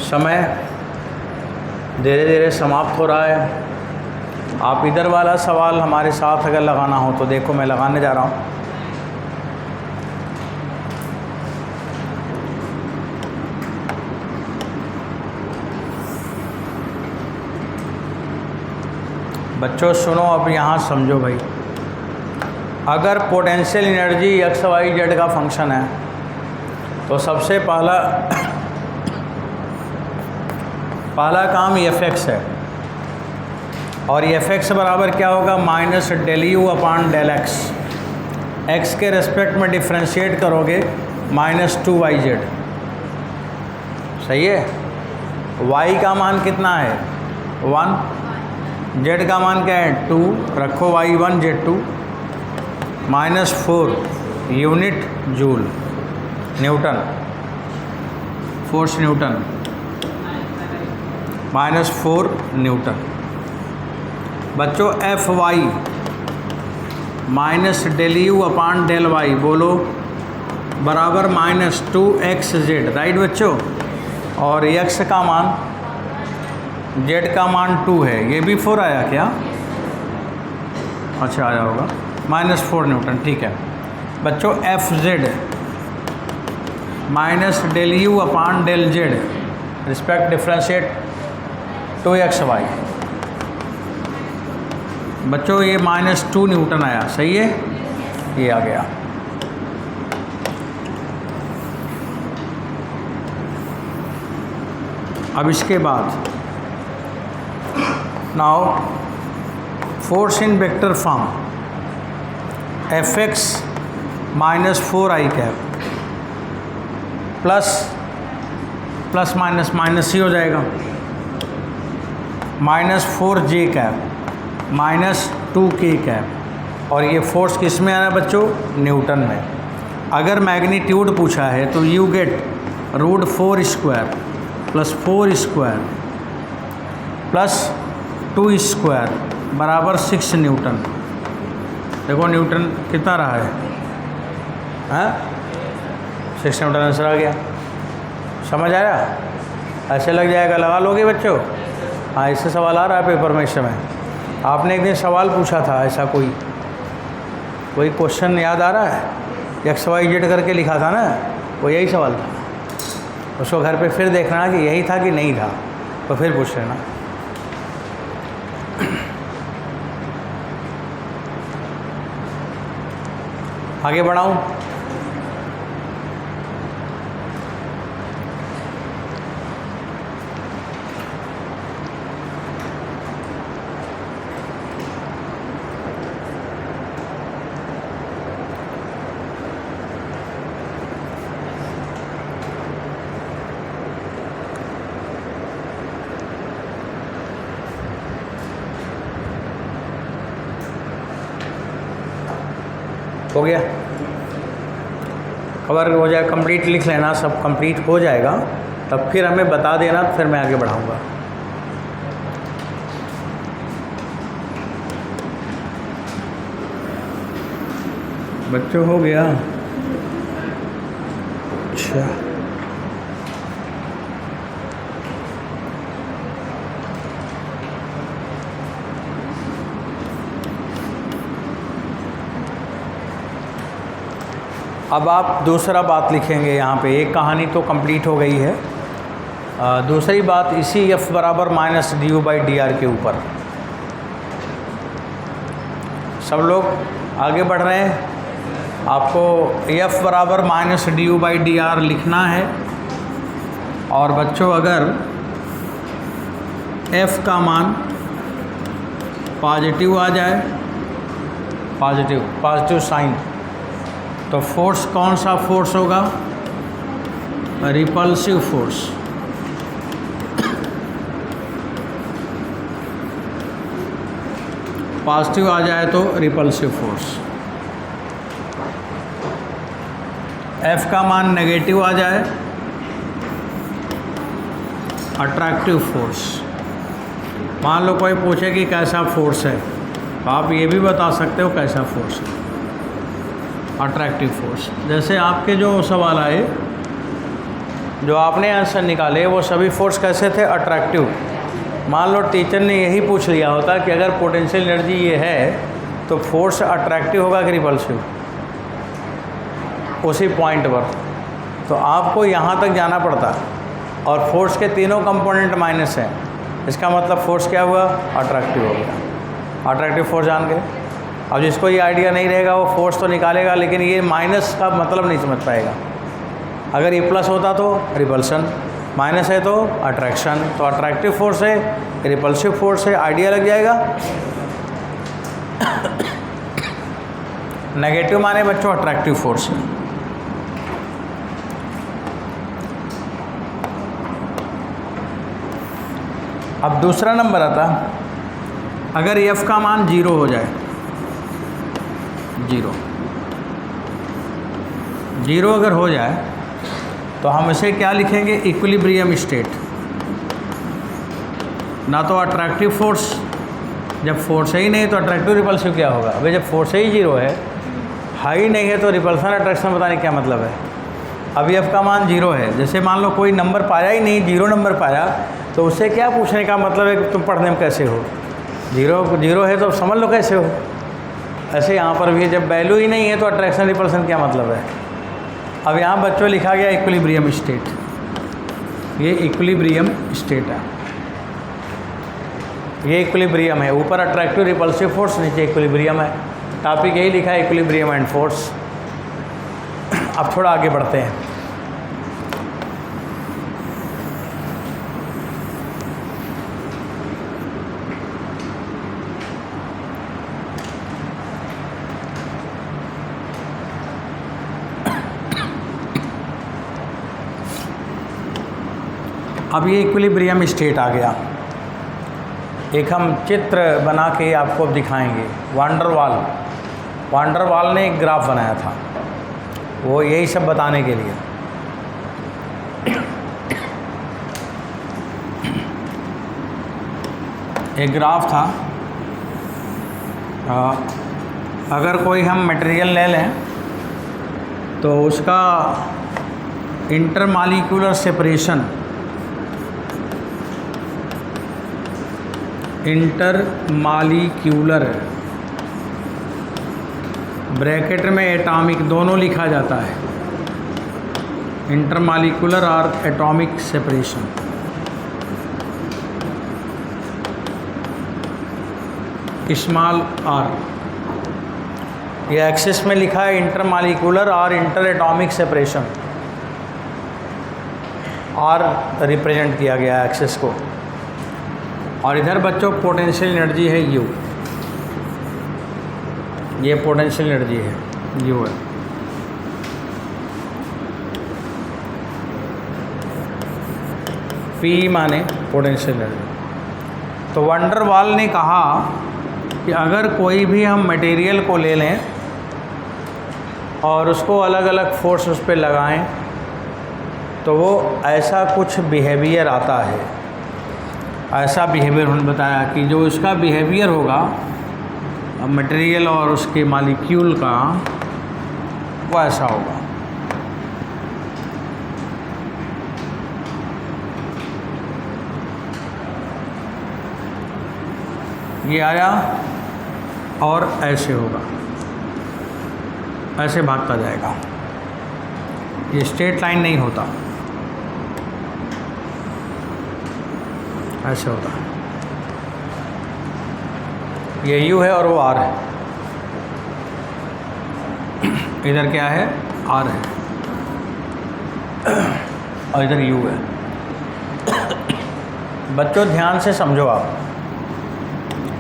समय धीरे धीरे समाप्त हो रहा है। आप इधर वाला सवाल हमारे साथ अगर लगाना हो तो देखो, मैं लगाने जा रहा हूँ। बच्चों सुनो, अब यहाँ समझो भाई। अगर potential energy X Y Z का फंक्शन है तो सबसे पहला काम एफ एक्स है, और एफ एक्स बराबर क्या होगा? Minus del U upon del X. X के रेस्पेक्ट में डिफ्रेंशिएट करोगे -2yz। सही है। y का मान कितना है? 1। z का मान क्या है? 2। रखो y1 z2 -4 unit joule newton, force newton, -4 newton. बच्चों F Y minus del U upon del Y बोलो बराबर -2xz। राइट बच्चों। और x का मान, z का मान 2 है। ये भी 4 आया क्या? अच्छा आया होगा। -4 न्यूटन। ठीक है बच्चों। F Z minus del U upon del Z respect differentiate 2xy। बच्चों ये -2 न्यूटन आया। सही है, ये आ गया। अब इसके बाद now force in vector form Fx -4i cap plus minus minus ही हो जाएगा, -4j कैप -2k कैप। और ये फोर्स किस में आ रहा है बच्चों? न्यूटन में। अगर मैग्नीट्यूड पूछा है तो यू गेट √4² + 4² + 2² बराबर 6 न्यूटन। देखो न्यूटन कितना रहा है? हाँ 6 न्यूटन आंसर आ गया। समझ आया? ऐसे लग जाएगा, लगा लोगे बच्चों? हाँ इससे सवाल आ रहा है पेपर में इस समय। आपने एक दिन सवाल पूछा था ऐसा, कोई क्वेश्चन याद आ रहा है? XYZ करके लिखा था ना, वो यही सवाल था। उसको घर पे फिर देखना कि यही था कि नहीं था, तो फिर पूछ लेना। आगे बढ़ाऊँ? हो गया? कवर हो जाए, कंप्लीट लिख लेना। सब कंप्लीट हो जाएगा तब फिर हमें बता देना, फिर मैं आगे बढ़ाऊँगा। बच्चों हो गया? अच्छा अब आप दूसरा बात लिखेंगे यहाँ पे। एक कहानी तो कंप्लीट हो गई है, दूसरी बात इसी F बराबर -du/dr के ऊपर। सब लोग आगे बढ़ रहे हैं? आपको F बराबर माइनस du/dr लिखना है। और बच्चों अगर F का मान पॉजिटिव आ जाए, पॉजिटिव साइन, तो फोर्स कौन सा फोर्स होगा? Repulsive force. पॉजिटिव आ जाए तो रिपल्सिव फोर्स। F का मान नेगेटिव आ जाए, अट्रैक्टिव फोर्स। मान लो कोई पूछे कि कैसा फोर्स है, तो आप ये भी बता सकते हो कैसा फोर्स है, अट्रैक्टिव फोर्स। जैसे आपके जो सवाल आए, जो आपने आंसर निकाले, वो सभी फोर्स कैसे थे? अट्रैक्टिव। मान लो टीचर ने यही पूछ लिया होता कि अगर पोटेंशियल एनर्जी ये है तो फोर्स अट्रैक्टिव होगा कि रिपल्सिव, उसी पॉइंट पर, तो आपको यहाँ तक जाना पड़ता। और फोर्स के तीनों कंपोनेंट माइनस हैं, इसका मतलब फोर्स क्या हुआ? अट्रैक्टिव हो गया। अट्रैक्टिव फोर्स जान गए। अब जिसको ये आइडिया नहीं रहेगा वो फोर्स तो निकालेगा, लेकिन ये माइनस का मतलब नहीं समझ पाएगा। अगर ये प्लस होता तो रिपल्सन, माइनस है तो अट्रैक्शन। तो अट्रैक्टिव फोर्स है, रिपल्सिव फोर्स है, आइडिया लग जाएगा। नेगेटिव माने बच्चों अट्रैक्टिव फोर्स है। अब दूसरा नंबर आता, अगर F का मान 0 हो जाए, 0 अगर हो जाए तो हम इसे क्या लिखेंगे? Equilibrium state. ना तो अट्रैक्टिव फोर्स, जब फोर्स ही नहीं तो अट्रैक्टिव रिपल्सिव क्या होगा? अभी जब फोर्स ही 0 है, हाई नहीं है, तो रिपल्सन अट्रैक्शन बताने क्या मतलब है? अभी F का मान 0 है, जैसे मान लो कोई नंबर पाया ही नहीं, 0 नंबर पाया, तो उससे क्या पूछने का मतलब है कि तुम पढ़ने में कैसे हो? 0 है तो समझ लो कैसे हो। ऐसे यहाँ पर भी जब वैल्यू ही नहीं है तो अट्रैक्शन रिपल्सन क्या मतलब है? अब यहाँ बच्चों लिखा गया इक्विलिब्रियम स्टेट, ये इक्विलिब्रियम स्टेट है, ये इक्विलिब्रियम है। ऊपर अट्रैक्टिव रिपल्सिव फोर्स, नीचे इक्विलिब्रियम है। टॉपिक यही लिखा है, इक्विलिब्रियम एंड फोर्स। अब थोड़ा आगे बढ़ते हैं। अब ये इक्विलिब्रियम स्टेट आ गया। एक हम चित्र बना के आपको अब दिखाएंगे। वांडर वाल ने एक ग्राफ बनाया था, वो यही सब बताने के लिए। एक ग्राफ था, अगर कोई हम मटेरियल ले लें तो उसका इंटरमॉलिक्यूलर सेपरेशन, इंटरमॉलिक्यूलर ब्रैकेट में एटॉमिक दोनों लिखा जाता है, इंटरमॉलिक्यूलर और एटॉमिक सेपरेशन। स्मॉल आर, ये एक्सिस में लिखा है इंटरमॉलिक्यूलर और inter atomic separation, R represent किया गया है एक्सिस को। और इधर बच्चों पोटेंशियल एनर्जी है U, ये पोटेंशियल एनर्जी है U है। P माने पोटेंशियल एनर्जी। तो वांडर वाल ने कहा कि अगर कोई भी हम मटेरियल को ले लें और उसको अलग अलग फोर्स उस पर लगाएं तो वो ऐसा कुछ बिहेवियर आता है। ऐसा बिहेवियर उन्होंने बताया कि जो इसका बिहेवियर होगा मटेरियल और उसके मॉलिक्यूल का, वो ऐसा होगा। ये आया और ऐसे होगा, ऐसे भागता जाएगा, ये स्ट्रेट लाइन नहीं होता, ऐसे होता है। ये U है और वो R है। इधर क्या है, आर है, और इधर यू है। बच्चों ध्यान से समझो आप,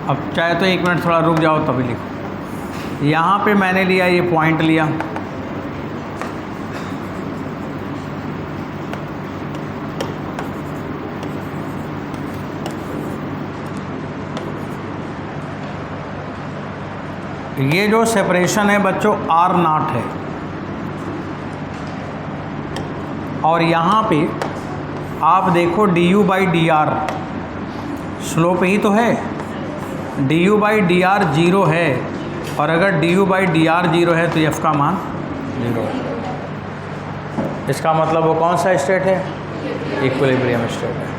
अब चाहे तो 1 मिनट थोड़ा रुक जाओ तभी लिखो। यहाँ पे मैंने लिया, ये पॉइंट लिया, ये जो सेपरेशन है बच्चों R0 है, और यहाँ पे आप देखो du/dr स्लोप ही तो है, du/dr 0 है, और अगर du/dr 0 है तो f का मान 0 है। इसका मतलब वो कौन सा स्टेट है, इक्विलिब्रियम स्टेट है।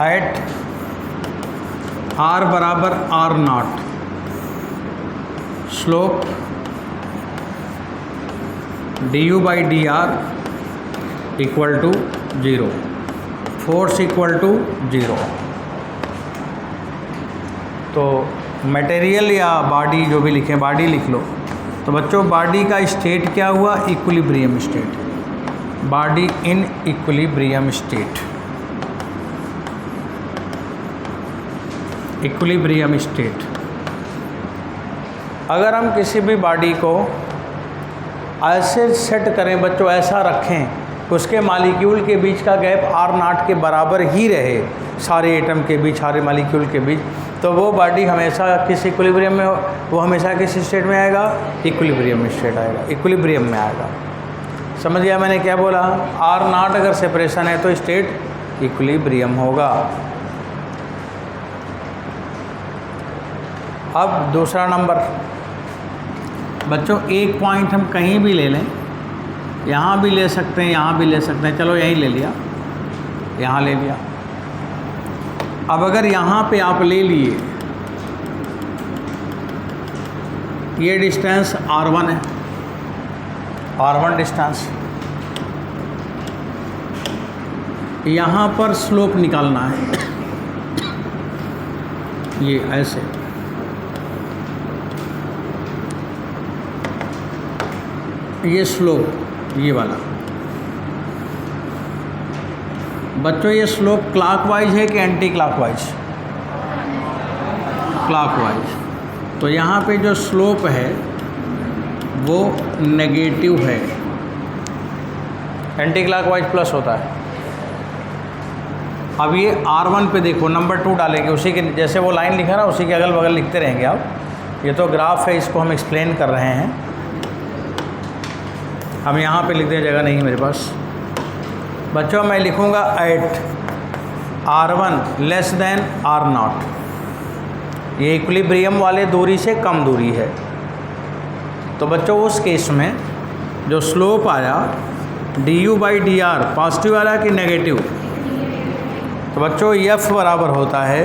एट r बराबर R0 slope du/dr equal to 0, force equal to 0। तो मटेरियल या बॉडी जो भी लिखें, बॉडी लिख लो। तो बच्चों बॉडी का स्टेट क्या हुआ, equilibrium state, body in equilibrium state, equilibrium state. अगर हम किसी भी बॉडी को ऐसे सेट करें बच्चों, ऐसा रखें, उसके मालिक्यूल के बीच का गैप R0 के बराबर ही रहे, सारे एटम के बीच, सारे मालिक्यूल के बीच, तो वो बॉडी हमेशा किस इक्विलिब्रियम में, वो हमेशा किस स्टेट में आएगा, इक्विलिब्रियम स्टेट आएगा, इक्विलिब्रियम में आएगा। समझ गया मैंने क्या बोला, R0 अगर सेपरेशन है तो स्टेट इक्विलिब्रियम होगा। अब दूसरा नंबर बच्चों, एक पॉइंट हम कहीं भी ले लें, यहाँ भी ले सकते हैं, यहाँ भी ले सकते हैं, चलो यहीं ले लिया, यहाँ ले लिया। अब अगर यहाँ पे आप ले लिए, ये डिस्टेंस R1 है, R1 डिस्टेंस, यहाँ पर स्लोप निकालना है, ये ऐसे, ये स्लोप ये वाला। बच्चों ये स्लोप क्लॉकवाइज है कि एंटी क्लॉकवाइज, क्लॉकवाइज। तो यहाँ पे जो स्लोप है वो नेगेटिव है, एंटी क्लॉकवाइज प्लस होता है। अब ये R1 पे देखो, नंबर 2 डालेंगे, उसी के जैसे वो लाइन लिखा ना उसी के अगल बगल लिखते रहेंगे आप। ये तो ग्राफ है, इसको हम एक्सप्लेन कर रहे हैं। हम यहाँ पे लिख दें, जगह नहीं मेरे पास। बच्चों मैं लिखूँगा eight R1 less than R0, ये इक्विलिब्रियम वाले दूरी से कम दूरी है। तो बच्चों उस केस में जो स्लोप आया du/dr पॉजिटिव वाला कि नेगेटिव, तो बच्चों f बराबर होता है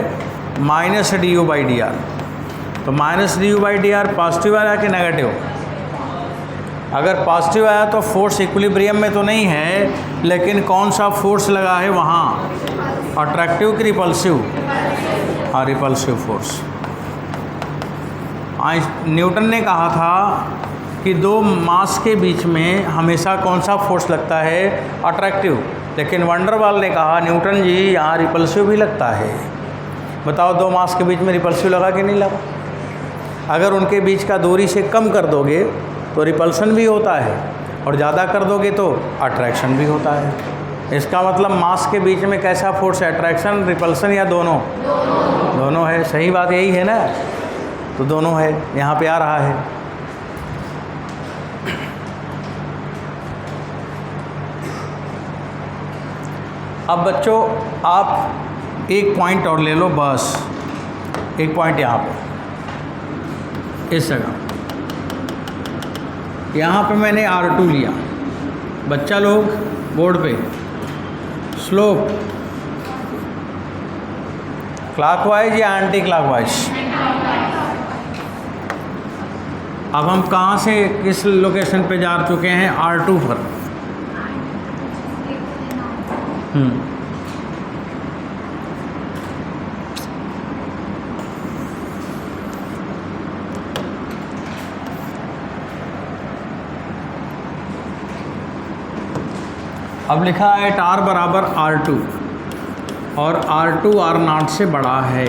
-du/dr। तो -du/dr पॉजिटिव आया कि नेगेटिव, अगर पॉजिटिव आया तो फोर्स इक्विलिब्रियम में तो नहीं है, लेकिन कौन सा फोर्स लगा है वहाँ, अट्रैक्टिव कि रिपल्सिव, हाँ रिपल्सिव फोर्स। न्यूटन ने कहा था कि दो मास के बीच में हमेशा कौन सा फोर्स लगता है, अट्रैक्टिव, लेकिन वंडरवाल ने कहा न्यूटन जी यहाँ रिपल्सिव भी लगता है। बताओ दो मास के बीच में रिपल्सिव लगा कि नहीं लगा? अगर उनके बीच का दूरी से कम कर दोगे तो रिपल्सन भी होता है, और ज़्यादा कर दोगे तो अट्रैक्शन भी होता है। इसका मतलब मास के बीच में कैसा फोर्स है, अट्रैक्शन, रिपल्सन या दोनों? दोनों है। सही बात यही है ना, तो दोनों है, यहाँ पे आ रहा है। अब बच्चों आप एक पॉइंट और ले लो, बस एक पॉइंट यहाँ पे, इस जगह यहाँ पे मैंने R2 लिया। बच्चा लोग बोर्ड पे स्लोप क्लॉकवाइज या एंटी क्लॉकवाइज? अब हम कहाँ से किस लोकेशन पे जा चुके हैं, R2 पर। अब लिखा है R बराबर R2 और R2 R0 से बड़ा है।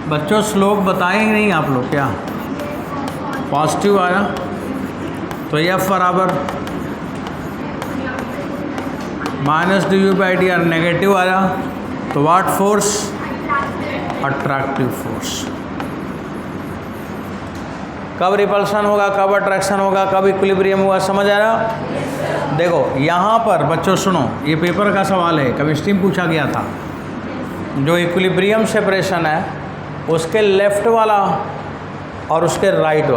बच्चों स्लोप बताएंगे नहीं आप लोग क्या? पॉजिटिव आया तो F बराबर माइनस dV/dr, नेगेटिव आया तो व्हाट फोर्स? Attractive force. कब रिपल्शन होगा, कब अट्रैक्शन होगा, कब इक्विलिब्रियम होगा, समझ आ रहा? देखो यहाँ पर बच्चों सुनो, ये पेपर का सवाल है, केमिस्ट्री में पूछा गया था। जो इक्विलिब्रियम सेपरेशन है उसके लेफ्ट वाला और उसके राइट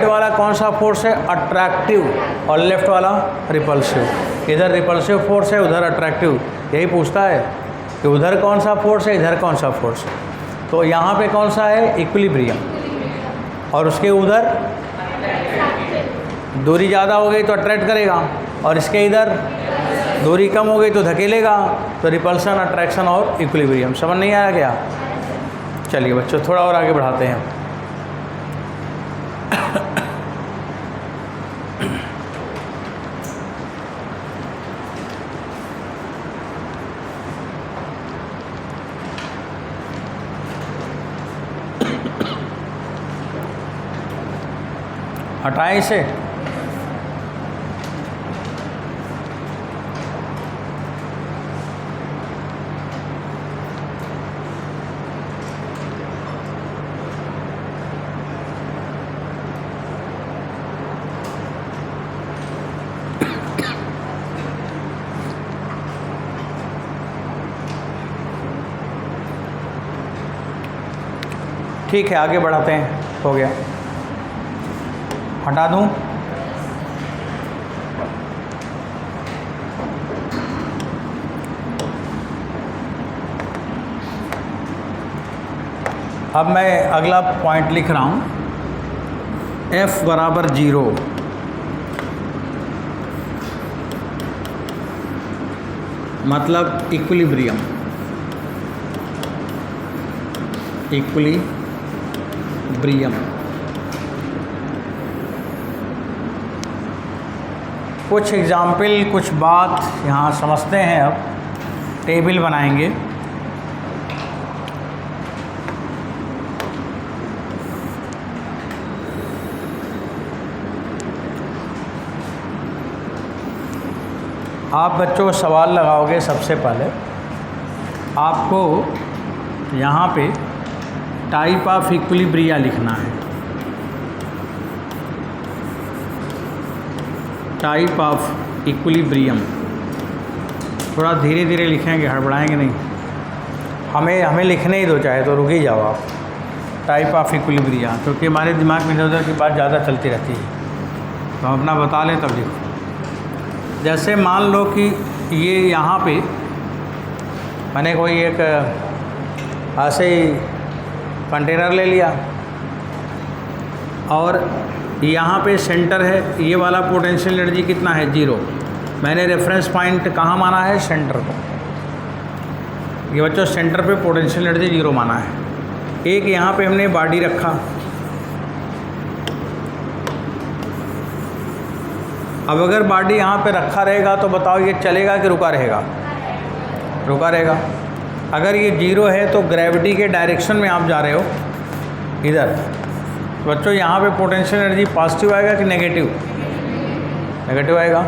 वाला कौन सा फोर्स है? अट्रैक्टिव, और लेफ्ट वाला रिपल्सिव। इधर रिपल्सिव फोर्स है, उधर अट्रैक्टिव। यही पूछता है कि उधर कौन सा फोर्स है, इधर कौन सा फोर्स है। तो यहाँ पे कौन सा है? इक्विलिब्रियम, और उसके उधर दूरी ज़्यादा हो गई तो अट्रैक्ट करेगा, और इसके इधर दूरी कम हो गई तो धकेलेगा। तो रिपल्सन, अट्रैक्शन और इक्विलिब्रियम। समझ नहीं आया क्या? चलिए बच्चों थोड़ा और आगे बढ़ाते हैं। हटाएं इसे। ठीक है आगे बढ़ाते हैं। हो गया, हटा दूं। अब मैं अगला पॉइंट लिख रहा हूं, F बराबर 0। मतलब इक्विलिब्रियम। कुछ एग्जाम्पल, कुछ बात यहाँ समझते हैं। अब टेबल बनाएंगे। आप बच्चों सवाल लगाओगे, सबसे पहले आपको यहाँ पे टाइप ऑफ इक्विलिब्रिया लिखना है। Type of equilibrium. थोड़ा धीरे धीरे लिखेंगे, हड़बड़ाएंगे नहीं। हमें लिखने ही दो, चाहे तो रुक ही जाओ आप। टाइप ऑफ इक्विलिब्रिया, क्योंकि हमारे दिमाग में इधर उधर की बात ज़्यादा चलती रहती है, तो हम अपना बता लें तब लिखो। जैसे मान लो कि ये यहाँ पे मैंने कोई एक ऐसे ही कंटेनर ले लिया, और यहाँ पे सेंटर है। ये वाला पोटेंशियल एनर्जी कितना है? 0। मैंने रेफरेंस पॉइंट कहाँ माना है? सेंटर को। ये बच्चों सेंटर पे पोटेंशियल एनर्जी 0 माना है। एक यहाँ पे हमने बॉडी रखा। अब अगर बॉडी यहाँ पे रखा रहेगा तो बताओ ये चलेगा कि रुका रहेगा? रुका रहेगा। अगर ये 0 है तो ग्रेविटी के डायरेक्शन में आप जा रहे हो इधर। बच्चों यहाँ पे पोटेंशियल एनर्जी पॉजिटिव आएगा कि नेगेटिव? नेगेटिव आएगा।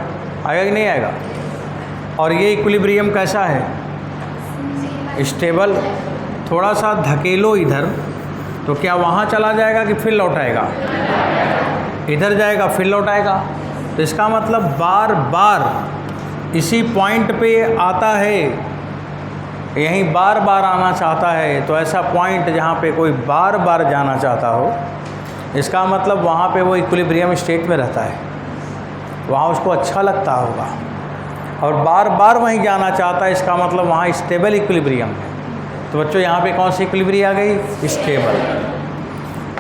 आएगा कि नहीं आएगा? और ये इक्विलिब्रियम कैसा है? स्टेबल। थोड़ा सा धकेलो इधर तो क्या वहाँ चला जाएगा कि फिर लौट आएगा? इधर जाएगा फिर लौट आएगा। तो इसका मतलब बार बार इसी पॉइंट पे आता है, यहीं बार बार आना चाहता है। तो ऐसा पॉइंट जहाँ पे कोई बार बार जाना चाहता हो, इसका मतलब वहाँ पे वो इक्विलिब्रियम स्टेट में रहता है, वहाँ उसको अच्छा लगता होगा, और बार बार वहीं जाना चाहता है। इसका मतलब वहाँ स्टेबल इक्विलिब्रियम है। तो बच्चों यहाँ पे कौन सी इक्विलिब्रिया आ गई? स्टेबल।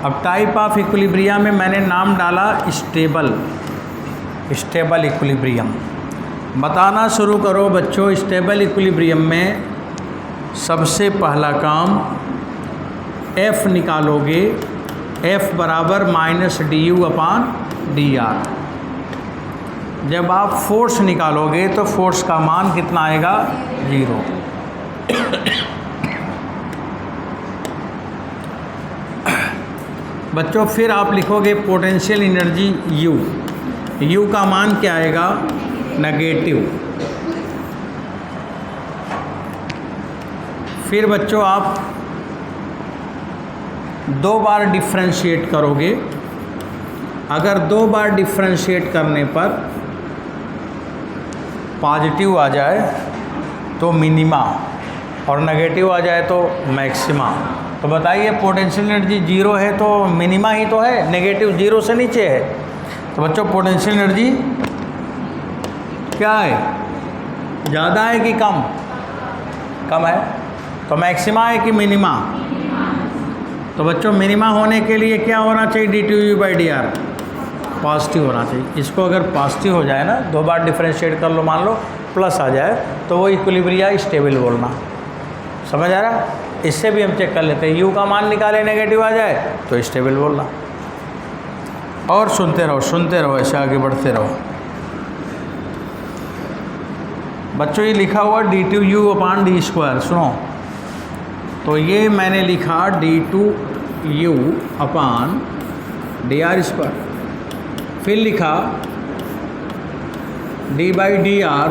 अब टाइप ऑफ इक्विलिब्रिया में मैंने नाम डाला स्टेबल। Stable equilibrium. बताना शुरू करो बच्चों। स्टेबल इक्विलिब्रियम में सबसे पहला काम F निकालोगे, F बराबर -du/dr। जब आप फोर्स निकालोगे तो फोर्स का मान कितना आएगा? 0। बच्चों फिर आप लिखोगे पोटेंशियल एनर्जी U। U का मान क्या आएगा? नेगेटिव। फिर बच्चों आप 2 बार डिफ्रेंशिएट करोगे। अगर 2 बार डिफ्रेंशिएट करने पर पॉजिटिव आ जाए तो मिनिमा और नेगेटिव आ जाए तो मैक्सिमा। तो बताइए पोटेंशियल एनर्जी 0 है तो मिनिमा ही तो है, नेगेटिव 0 से नीचे है। तो बच्चों पोटेंशियल एनर्जी क्या है? ज़्यादा है कि कम? कम है। तो मैक्सिमा है कि मिनिमा? तो बच्चों मिनिमा होने के लिए क्या होना चाहिए? dTu/dr पॉजिटिव होना चाहिए। इसको अगर पॉजिटिव हो जाए ना, 2 बार डिफरेंशिएट कर लो, मान लो प्लस आ जाए तो वो इक्विलिब्रिया स्टेबल बोलना। समझ आ रहा है? इससे भी हम चेक कर लेते हैं। U का मान निकाले नेगेटिव आ जाए तो स्टेबल बोलना। और सुनते रहो, ऐसे आगे बढ़ते रहो। बच्चों ये लिखा हुआ d2u/d²। सुनो, तो ये मैंने लिखा d2u/dr²। फिर लिखा d/dr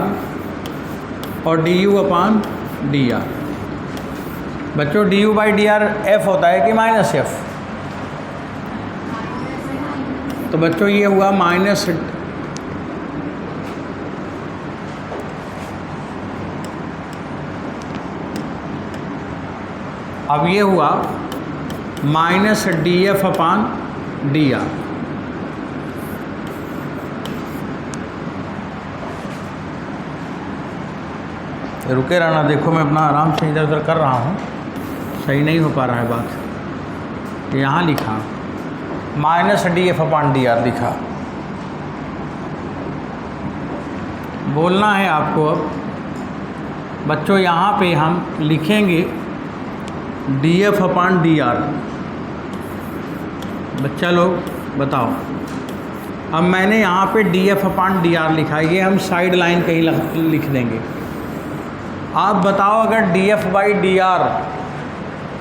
और du/dr। बच्चों du/dr f होता है कि -f? तो बच्चों ये हुआ माइनस, अब ये हुआ -df/dr। रुके रहना, देखो मैं अपना आराम से इधर उधर कर रहा हूँ, सही नहीं हो पा रहा है बात। यहाँ लिखा -df/dr लिखा। बोलना है आपको। अब बच्चों यहाँ पे हम लिखेंगे df/dr। बच्चा लोग बताओ, अब मैंने यहाँ पे df/dr लिखा है, ये हम साइड लाइन कहीं लिख देंगे। आप बताओ अगर df/dr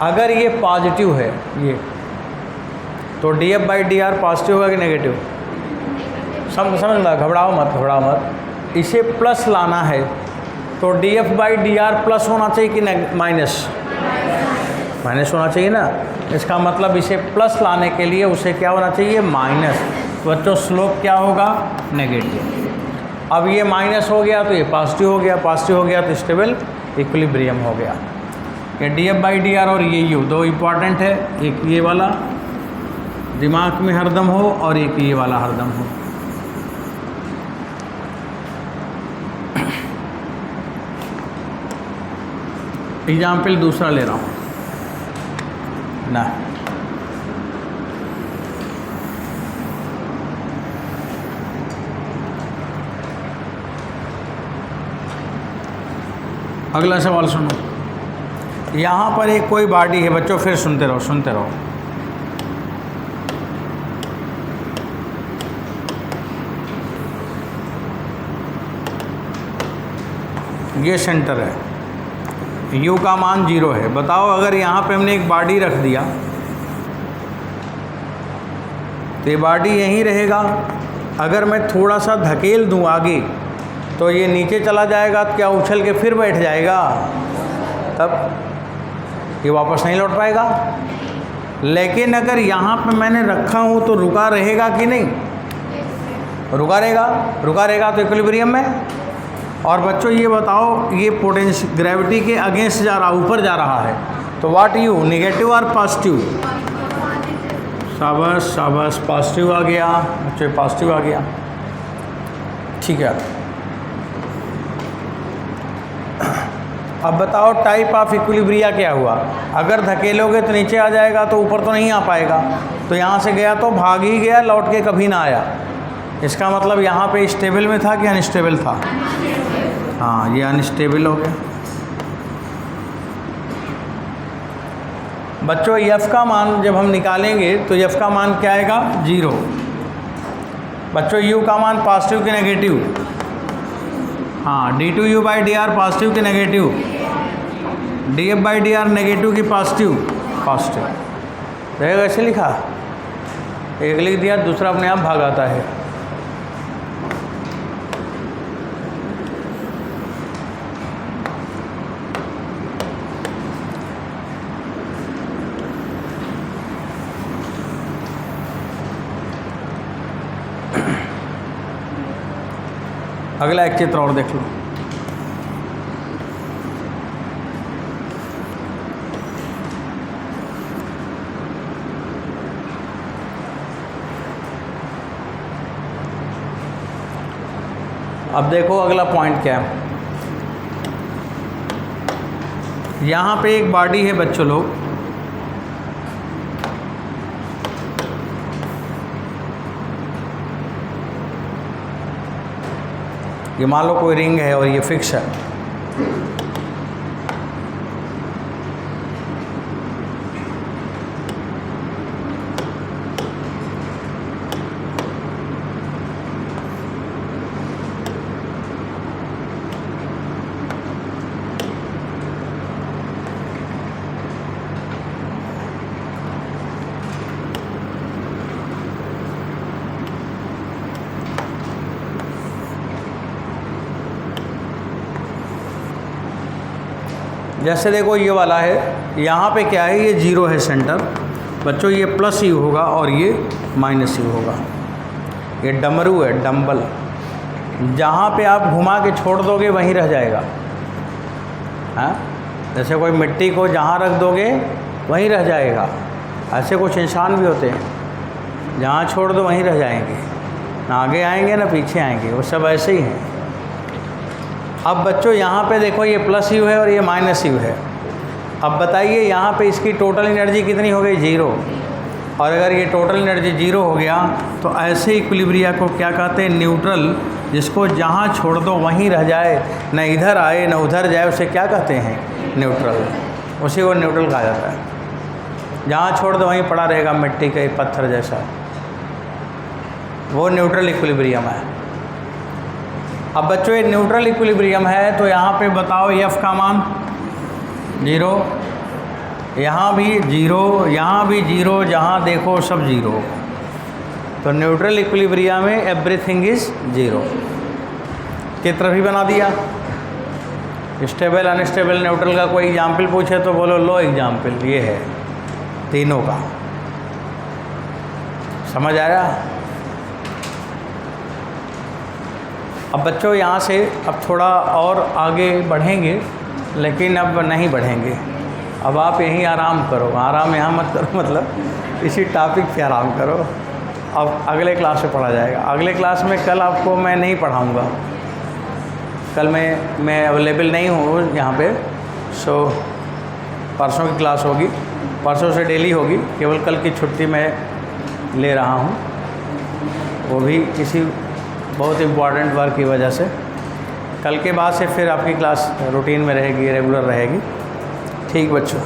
अगर ये पॉजिटिव है ये, तो df/dr पॉजिटिव होगा कि नेगेटिव? समझ ला, घबराओ मत। इसे प्लस लाना है तो df/dr प्लस होना चाहिए कि माइनस होना चाहिए ना। इसका मतलब इसे प्लस लाने के लिए उसे क्या होना चाहिए? माइनस। बच्चों स्लोप क्या होगा? नेगेटिव। अब ये माइनस हो गया तो ये पॉजिटिव हो गया, तो स्टेबल इक्विलिब्रियम हो गया। ये df/dr और ये u दो इम्पॉर्टेंट है। एक ये वाला दिमाग में हरदम हो और एक ये वाला हरदम हो। एग्जाम्पल दूसरा ले रहा हूँ ना। अगला सवाल सुनो। यहाँ पर एक कोई बॉडी है बच्चों, फिर सुनते रहो। ये सेंटर है, U का मान 0 है। बताओ अगर यहाँ पे हमने एक बॉडी रख दिया तो ये बॉडी यहीं रहेगा। अगर मैं थोड़ा सा धकेल दूँ आगे तो ये नीचे चला जाएगा, तो क्या उछल के फिर बैठ जाएगा? तब ये वापस नहीं लौट पाएगा। लेकिन अगर यहाँ पे मैंने रखा हूँ तो रुका रहेगा कि नहीं? रुका रहेगा तो इक्विलिब्रियम में। और बच्चों ये बताओ, ये पोटेंशियल ग्रेविटी के अगेंस्ट जा रहा, ऊपर जा रहा है, तो व्हाट यू, नेगेटिव और पॉजिटिव? शाबाश, पॉजिटिव आ गया बच्चों, पॉजिटिव आ गया। ठीक है। अब बताओ टाइप ऑफ इक्विलिब्रिया क्या हुआ? अगर धकेलोगे तो नीचे आ जाएगा, तो ऊपर तो नहीं आ पाएगा। तो यहाँ से गया तो भाग ही गया, लौट के कभी ना आया। इसका मतलब यहाँ पे स्टेबल में था कि अनस्टेबल था? हाँ, ये अनस्टेबल हो गया। बच्चों f का मान जब हम निकालेंगे तो f का मान क्या आएगा? 0। बच्चों u का मान पॉजिटिव कि नेगेटिव? हाँ, d2u/dr पॉजिटिव कि नेगेटिव? df/dr नेगेटिव कि पॉजिटिव? पॉजिटिव। देखो ऐसे लिखा, एक लिख दिया, दूसरा अपने आप भाग आता है। अगला एक चित्र और देख लो। अब देखो अगला पॉइंट क्या है। यहाँ पे एक बॉडी है बच्चों लोग, ये मान लो कोई रिंग है और ये फिक्स है। जैसे देखो ये वाला है, यहाँ पे क्या है, ये 0 है सेंटर। बच्चों ये प्लस यू होगा और ये माइनस यू होगा। ये डमरू है, डम्बल। जहाँ पे आप घुमा के छोड़ दोगे वहीं रह जाएगा। हाँ, जैसे कोई मिट्टी को जहाँ रख दोगे वहीं रह जाएगा। ऐसे कुछ इंसान भी होते हैं, जहाँ छोड़ दो वहीं रह जाएंगे, ना आगे आएंगे ना पीछे आएंगे, वो सब ऐसे ही हैं। अब बच्चों यहाँ पे देखो, ये प्लस यू है और ये माइनस यू है। अब बताइए यहाँ पे इसकी टोटल एनर्जी कितनी हो गई? 0। और अगर ये टोटल एनर्जी 0 हो गया तो ऐसे इक्विलिब्रिया को क्या कहते हैं? न्यूट्रल। जिसको जहाँ छोड़ दो वहीं रह जाए, न इधर आए न उधर जाए, उसे क्या कहते हैं? न्यूट्रल। उसी को न्यूट्रल कहा जाता है। जहाँ छोड़ दो वहीं पड़ा रहेगा, मिट्टी के पत्थर जैसा, वो न्यूट्रल इक्विलिब्रियम है। अब बच्चों ये न्यूट्रल इक्विलिब्रियम है, तो यहाँ पे बताओ f का मान 0, यहाँ भी 0, यहाँ भी 0, जहाँ देखो सब 0। तो न्यूट्रल इक्विलिब्रियम में एवरीथिंग इज़ 0। चित्र भी बना दिया। स्टेबल अनस्टेबल न्यूट्रल का कोई एग्जाम्पल पूछे तो बोलो लो एग्जाम्पल, ये है तीनों का। समझ आया? अब बच्चों यहाँ से अब थोड़ा और आगे बढ़ेंगे, लेकिन अब नहीं बढ़ेंगे। अब आप यहीं आराम करो। आराम यहाँ मत करो, मतलब इसी टॉपिक पे आराम करो। अब अगले क्लास में पढ़ा जाएगा। अगले क्लास में कल आपको मैं नहीं पढ़ाऊँगा, कल मैं अवेलेबल नहीं हूँ यहाँ पे। सो परसों की क्लास होगी, परसों से डेली होगी। केवल कल की छुट्टी मैं ले रहा हूँ, वो भी किसी बहुत इम्पॉर्टेंट वर्क की वजह से। कल के बाद से फिर आपकी क्लास रूटीन में रहेगी, रेगुलर रहेगी। ठीक बच्चों।